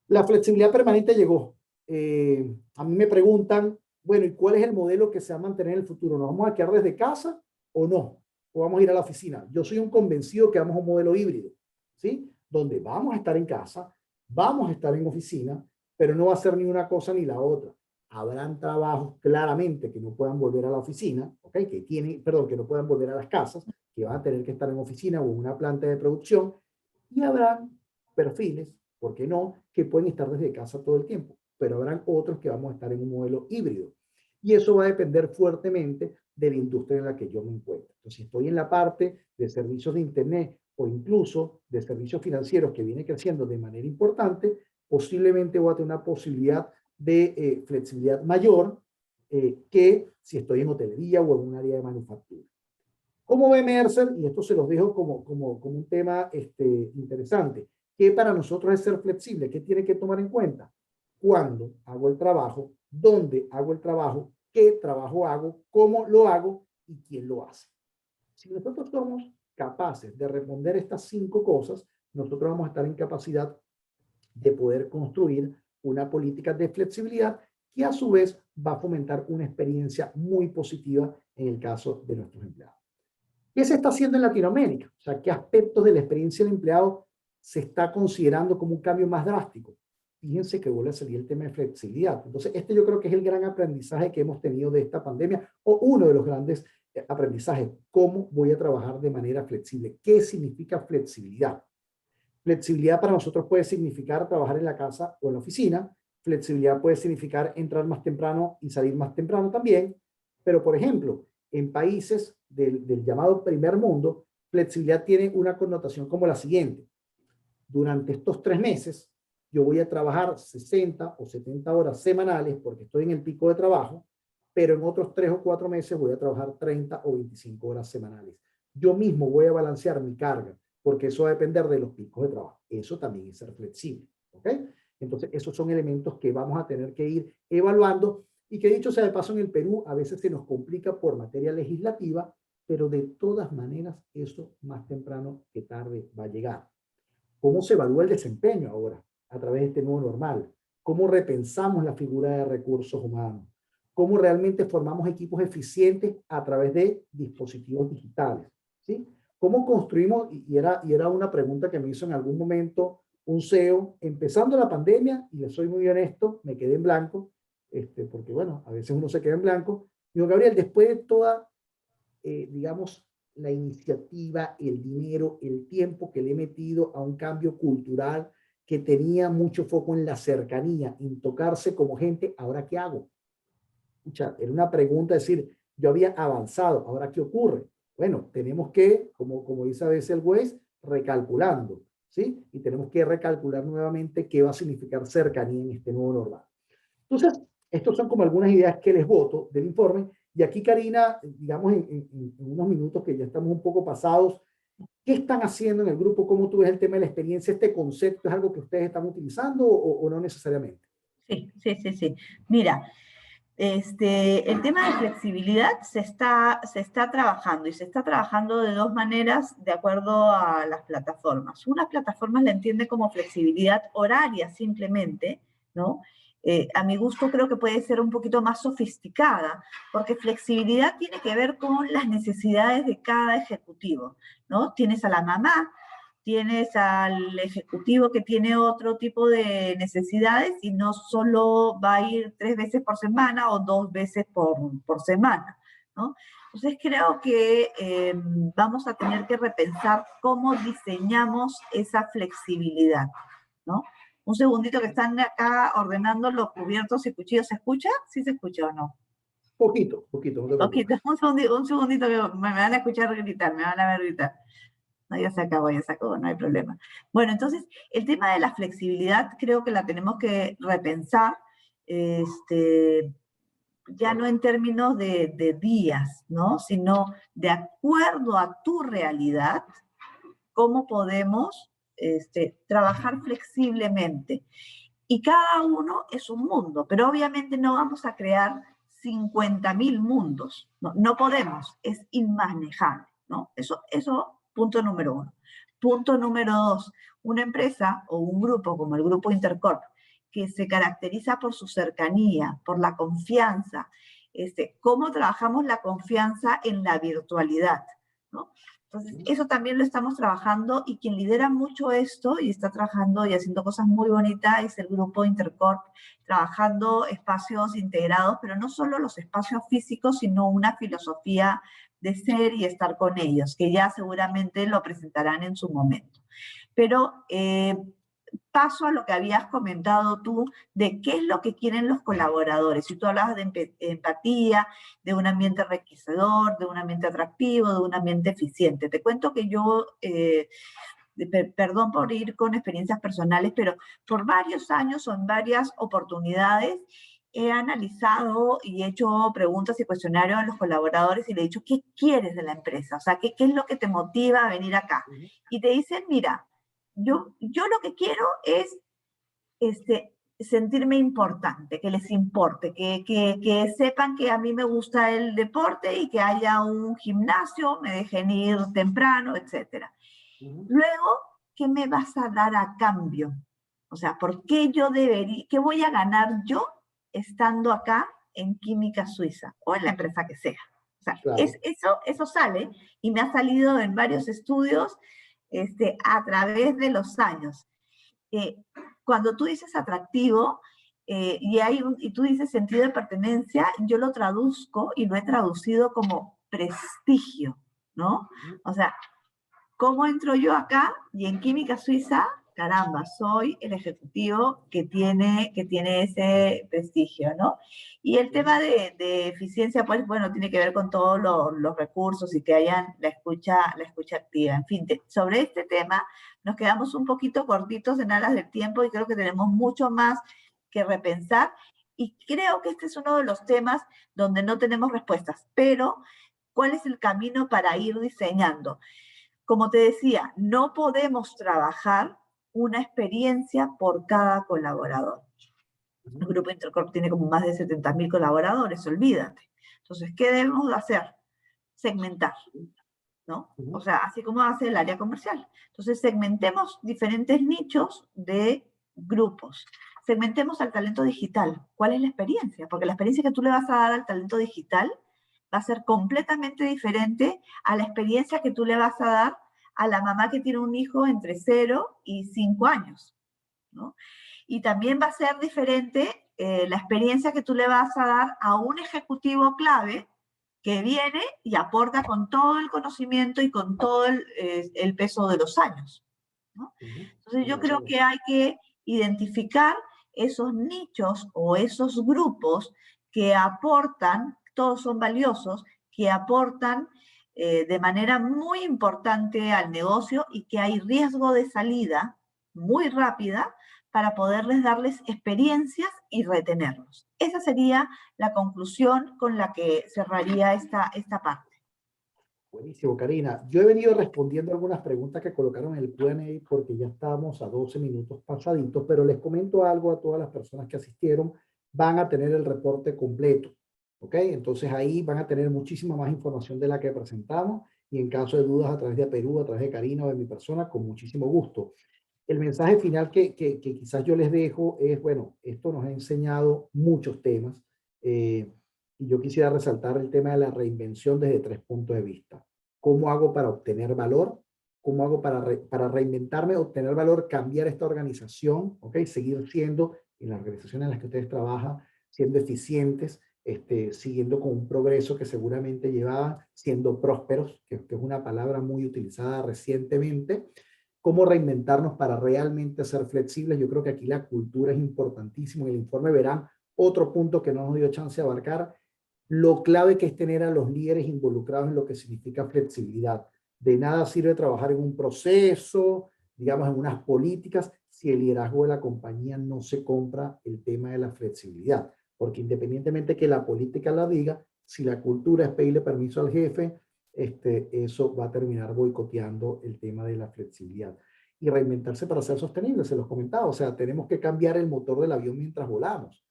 La flexibilidad permanente llegó. A mí me preguntan, bueno, ¿y cuál es el modelo que se va a mantener en el futuro? ¿Nos vamos a quedar desde casa o no? ¿O vamos a ir a la oficina? Yo soy un convencido que vamos a un modelo híbrido, ¿sí? Donde vamos a estar en casa, vamos a estar en oficina, pero no va a ser ni una cosa ni la otra. Habrán trabajos claramente que no puedan volver a la oficina, ¿ok? Que no puedan volver a las casas, que van a tener que estar en oficina o en una planta de producción, y habrán perfiles, ¿por qué no?, que pueden estar desde casa todo el tiempo, pero habrán otros que vamos a estar en un modelo híbrido. Y eso va a depender fuertemente de la industria en la que yo me encuentro. Entonces, si estoy en la parte de servicios de Internet o incluso de servicios financieros que viene creciendo de manera importante, posiblemente voy a tener una posibilidad de flexibilidad mayor que si estoy en hotelería o en un área de manufactura. ¿Cómo ve Mercer? Y esto se los dejo como un tema interesante. ¿Qué para nosotros es ser flexible? ¿Qué tiene que tomar en cuenta? ¿Cuándo hago el trabajo? ¿Dónde hago el trabajo? ¿Qué trabajo hago? ¿Cómo lo hago? ¿Y quién lo hace? Si nosotros somos capaces de responder estas 5 cosas, nosotros vamos a estar en capacidad de poder construir una política de flexibilidad que a su vez va a fomentar una experiencia muy positiva en el caso de nuestros empleados. ¿Qué se está haciendo en Latinoamérica? O sea, ¿qué aspectos de la experiencia del empleado se está considerando como un cambio más drástico? Fíjense que vuelve a salir el tema de flexibilidad. Entonces, yo creo que es el gran aprendizaje que hemos tenido de esta pandemia, o uno de los grandes aprendizajes. ¿Cómo voy a trabajar de manera flexible? ¿Qué significa flexibilidad? Flexibilidad para nosotros puede significar trabajar en la casa o en la oficina. Flexibilidad puede significar entrar más temprano y salir más temprano también. Pero, por ejemplo, en países del llamado primer mundo, flexibilidad tiene una connotación como la siguiente. Durante estos 3 meses, yo voy a trabajar 60 o 70 horas semanales porque estoy en el pico de trabajo, pero en otros 3 o 4 meses voy a trabajar 30 o 25 horas semanales. Yo mismo voy a balancear mi carga porque eso va a depender de los picos de trabajo. Eso también es ser flexible, ¿ok? Entonces, esos son elementos que vamos a tener que ir evaluando y que, dicho sea de paso, en el Perú a veces se nos complica por materia legislativa, pero de todas maneras eso más temprano que tarde va a llegar. ¿Cómo se evalúa el desempeño ahora a través de este nuevo normal? ¿Cómo repensamos la figura de recursos humanos? ¿Cómo realmente formamos equipos eficientes a través de dispositivos digitales? ¿Sí? ¿Cómo construimos? Y era una pregunta que me hizo en algún momento un CEO, empezando la pandemia, y le soy muy honesto, me quedé en blanco, porque bueno, a veces uno se queda en blanco. Digo, Gabriel, después de toda, digamos, la iniciativa, el dinero, el tiempo que le he metido a un cambio cultural que tenía mucho foco en la cercanía, en tocarse como gente, ¿ahora qué hago? Escucha, era una pregunta, es decir, yo había avanzado, ¿ahora qué ocurre? Bueno, tenemos que, como dice a veces el juez, recalculando, ¿sí? Y tenemos que recalcular nuevamente qué va a significar cercanía en este nuevo normal. Entonces, estos son como algunas ideas que les voto del informe. Y aquí, Karina, digamos, en unos minutos que ya estamos un poco pasados, ¿qué están haciendo en el grupo? ¿Cómo tú ves el tema de la experiencia? ¿Este concepto es algo que ustedes están utilizando o no necesariamente? Sí. Mira, el tema de flexibilidad se está trabajando y se está trabajando de dos maneras de acuerdo a las plataformas. Unas plataformas la entienden como flexibilidad horaria simplemente, ¿no? A mi gusto creo que puede ser un poquito más sofisticada, porque flexibilidad tiene que ver con las necesidades de cada ejecutivo, ¿no? Tienes a la mamá, tienes al ejecutivo que tiene otro tipo de necesidades y no solo va a ir 3 veces por semana o 2 veces por semana, ¿no? Entonces creo que vamos a tener que repensar cómo diseñamos esa flexibilidad, ¿no? Un segundito que están acá ordenando los cubiertos y cuchillos. ¿Se escucha? ¿Sí se escucha o no? Poquito, no te preocupes. Un segundito que me van a escuchar gritar, me van a ver gritar. No, ya se acabó, no hay problema. Bueno, entonces, el tema de la flexibilidad creo que la tenemos que repensar, ya no en términos de días, ¿no? Sino de acuerdo a tu realidad, cómo podemos trabajar flexiblemente. Y cada uno es un mundo, pero obviamente no vamos a crear 50.000 mundos. No podemos, es inmanejable, ¿no? Eso, punto número uno. Punto número dos, una empresa o un grupo como el Grupo Intercorp, que se caracteriza por su cercanía, por la confianza, cómo trabajamos la confianza en la virtualidad, ¿no? Entonces, eso también lo estamos trabajando y quien lidera mucho esto y está trabajando y haciendo cosas muy bonitas es el Grupo Intercorp, trabajando espacios integrados, pero no solo los espacios físicos, sino una filosofía de ser y estar con ellos, que ya seguramente lo presentarán en su momento. Pero paso a lo que habías comentado tú, de qué es lo que quieren los colaboradores. Si tú hablabas de empatía, de un ambiente enriquecedor, de un ambiente atractivo, de un ambiente eficiente. Te cuento que yo, perdón por ir con experiencias personales, pero por varios años o en varias oportunidades he analizado y he hecho preguntas y cuestionarios a los colaboradores y le he dicho, ¿qué quieres de la empresa? O sea, ¿qué es lo que te motiva a venir acá? Y te dicen, mira, yo lo que quiero es sentirme importante, que les importe, que sepan que a mí me gusta el deporte y que haya un gimnasio, me dejen ir temprano, etc. Luego, ¿qué me vas a dar a cambio? O sea, ¿por qué yo debería, qué voy a ganar yo estando acá en Química Suiza o en la empresa que sea? O sea, Claro. eso sale y me ha salido en varios estudios a través de los años. Cuando tú dices atractivo y tú dices sentido de pertenencia, yo lo traduzco y lo he traducido como prestigio, ¿no? O sea, ¿cómo entro yo acá? Y en Química Suiza, caramba, soy el ejecutivo que tiene ese prestigio, ¿no? Y el tema de eficiencia, pues, bueno, tiene que ver con todos los recursos y que hayan la escucha activa. En fin, sobre este tema nos quedamos un poquito cortitos en aras del tiempo y creo que tenemos mucho más que repensar. Y creo que este es uno de los temas donde no tenemos respuestas, pero ¿cuál es el camino para ir diseñando? Como te decía, no podemos trabajar una experiencia por cada colaborador. El Grupo Intercorp tiene como más de 70.000 colaboradores, olvídate. Entonces, ¿qué debemos de hacer? Segmentar, ¿no? O sea, así como hace el área comercial. Entonces, segmentemos diferentes nichos de grupos. Segmentemos al talento digital. ¿Cuál es la experiencia? Porque la experiencia que tú le vas a dar al talento digital va a ser completamente diferente a la experiencia que tú le vas a dar a la mamá que tiene un hijo entre 0 y 5 años, ¿no? Y también va a ser diferente la experiencia que tú le vas a dar a un ejecutivo clave que viene y aporta con todo el conocimiento y con todo el peso de los años, ¿no? Entonces yo creo que hay que identificar esos nichos o esos grupos que aportan, todos son valiosos, que aportan de manera muy importante al negocio y que hay riesgo de salida muy rápida para poderles darles experiencias y retenerlos. Esa sería la conclusión con la que cerraría esta parte. Buenísimo, Karina. Yo he venido respondiendo algunas preguntas que colocaron en el Q&A porque ya estábamos a 12 minutos pasaditos, pero les comento algo a todas las personas que asistieron. Van a tener el reporte completo, ¿ok? Entonces ahí van a tener muchísima más información de la que presentamos y en caso de dudas a través de Perú, a través de Karina o de mi persona, con muchísimo gusto. El mensaje final que quizás yo les dejo es, bueno, esto nos ha enseñado muchos temas. Y yo quisiera resaltar el tema de la reinvención desde 3 puntos de vista. ¿Cómo hago para obtener valor? ¿Cómo hago para reinventarme, obtener valor, cambiar esta organización? ¿Ok? Seguir siendo, en las organizaciones en las que ustedes trabajan, siendo eficientes, siguiendo con un progreso que seguramente llevaban, siendo prósperos, que es una palabra muy utilizada recientemente. ¿Cómo reinventarnos para realmente ser flexibles? Yo creo que aquí la cultura es importantísima. En el informe verán otro punto que no nos dio chance de abarcar, lo clave que es tener a los líderes involucrados en lo que significa flexibilidad. De nada sirve trabajar en un proceso, digamos, en unas políticas, si el liderazgo de la compañía no se compra el tema de la flexibilidad. Porque independientemente que la política la diga, si la cultura es pedirle permiso al jefe, eso va a terminar boicoteando el tema de la flexibilidad. Y reinventarse para ser sostenible, se los comentaba. O sea, tenemos que cambiar el motor del avión mientras volamos.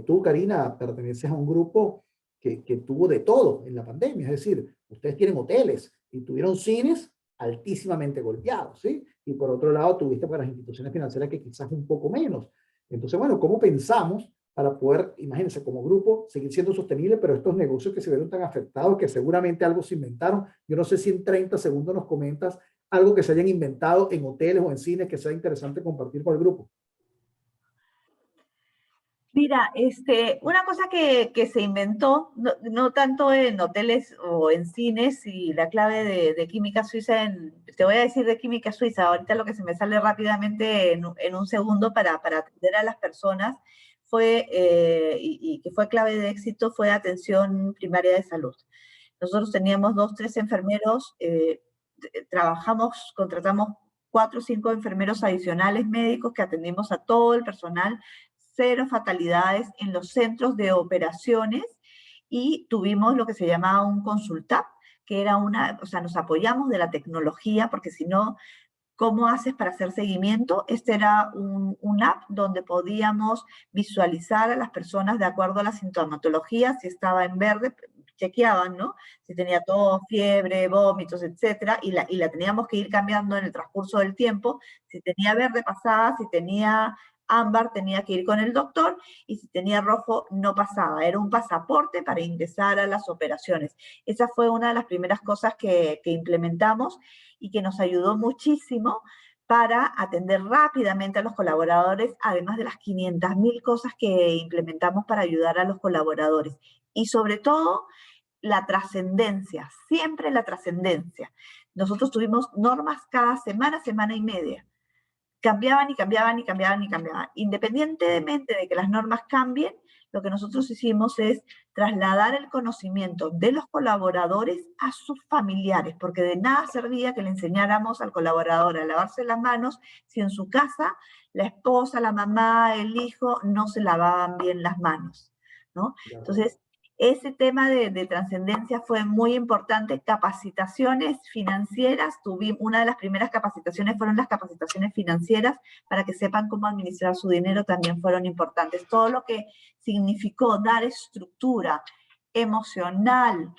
Tú, Karina, perteneces a un grupo que tuvo de todo en la pandemia. Es decir, ustedes tienen hoteles y tuvieron cines altísimamente golpeados, ¿sí? Y por otro lado, tuviste para las instituciones financieras que quizás un poco menos. Entonces, bueno, ¿cómo pensamos para poder, imagínense, como grupo, seguir siendo sostenible, pero estos negocios que se vieron tan afectados, que seguramente algo se inventaron? Yo no sé si en 30 segundos nos comentas algo que se hayan inventado en hoteles o en cines que sea interesante compartir con el grupo. Mira, una cosa que se inventó, no tanto en hoteles o en cines, y la clave de Química Suiza, te voy a decir de Química Suiza, ahorita lo que se me sale rápidamente en un segundo para atender a las personas, fue, y que fue clave de éxito, fue atención primaria de salud. Nosotros teníamos 2, 3 enfermeros, contratamos 4 o 5 enfermeros adicionales médicos que atendimos a todo el personal, 0 fatalidades en los centros de operaciones, y tuvimos lo que se llamaba un consultap, que era o sea, nos apoyamos de la tecnología, porque si no, ¿cómo haces para hacer seguimiento? Este era un app donde podíamos visualizar a las personas de acuerdo a la sintomatología, si estaba en verde, chequeaban, ¿no? Si tenía tos, fiebre, vómitos, etcétera, y la teníamos que ir cambiando en el transcurso del tiempo. Si tenía verde pasaba, si tenía ámbar tenía que ir con el doctor, y si tenía rojo no pasaba. Era un pasaporte para ingresar a las operaciones. Esa fue una de las primeras cosas que implementamos y que nos ayudó muchísimo para atender rápidamente a los colaboradores, además de las 500.000 cosas que implementamos para ayudar a los colaboradores. Y sobre todo, la trascendencia, siempre la trascendencia. Nosotros tuvimos normas cada semana, semana y media. Cambiaban y cambiaban y cambiaban y cambiaban. Independientemente de que las normas cambien, lo que nosotros hicimos es trasladar el conocimiento de los colaboradores a sus familiares, porque de nada servía que le enseñáramos al colaborador a lavarse las manos si en su casa la esposa, la mamá, el hijo no se lavaban bien las manos, ¿no? Entonces, ese tema de trascendencia fue muy importante. Capacitaciones financieras, una de las primeras capacitaciones fueron las capacitaciones financieras para que sepan cómo administrar su dinero, también fueron importantes. Todo lo que significó dar estructura emocional,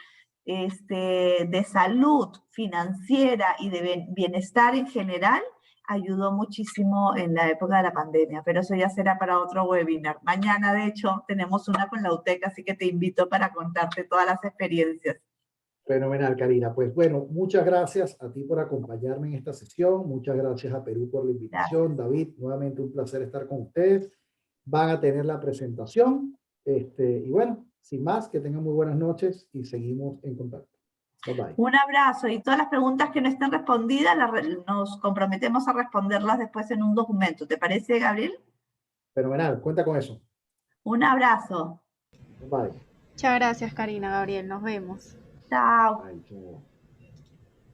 de salud financiera y de bienestar en general, ayudó muchísimo en la época de la pandemia, pero eso ya será para otro webinar. Mañana, de hecho, tenemos una con la UTEC, así que te invito para contarte todas las experiencias. Fenomenal, Karina. Pues bueno, muchas gracias a ti por acompañarme en esta sesión. Muchas gracias a Perú por la invitación. Gracias. David, nuevamente un placer estar con ustedes. van a tener la presentación. Y bueno, sin más, que tengan muy buenas noches y seguimos en contacto. Bye bye. Un abrazo, y todas las preguntas que no estén respondidas nos comprometemos a responderlas después en un documento. ¿Te parece, Gabriel? Fenomenal, cuenta con eso. Un abrazo. Bye. Muchas gracias, Karina, Gabriel. Nos vemos. Chao. Bye, chao.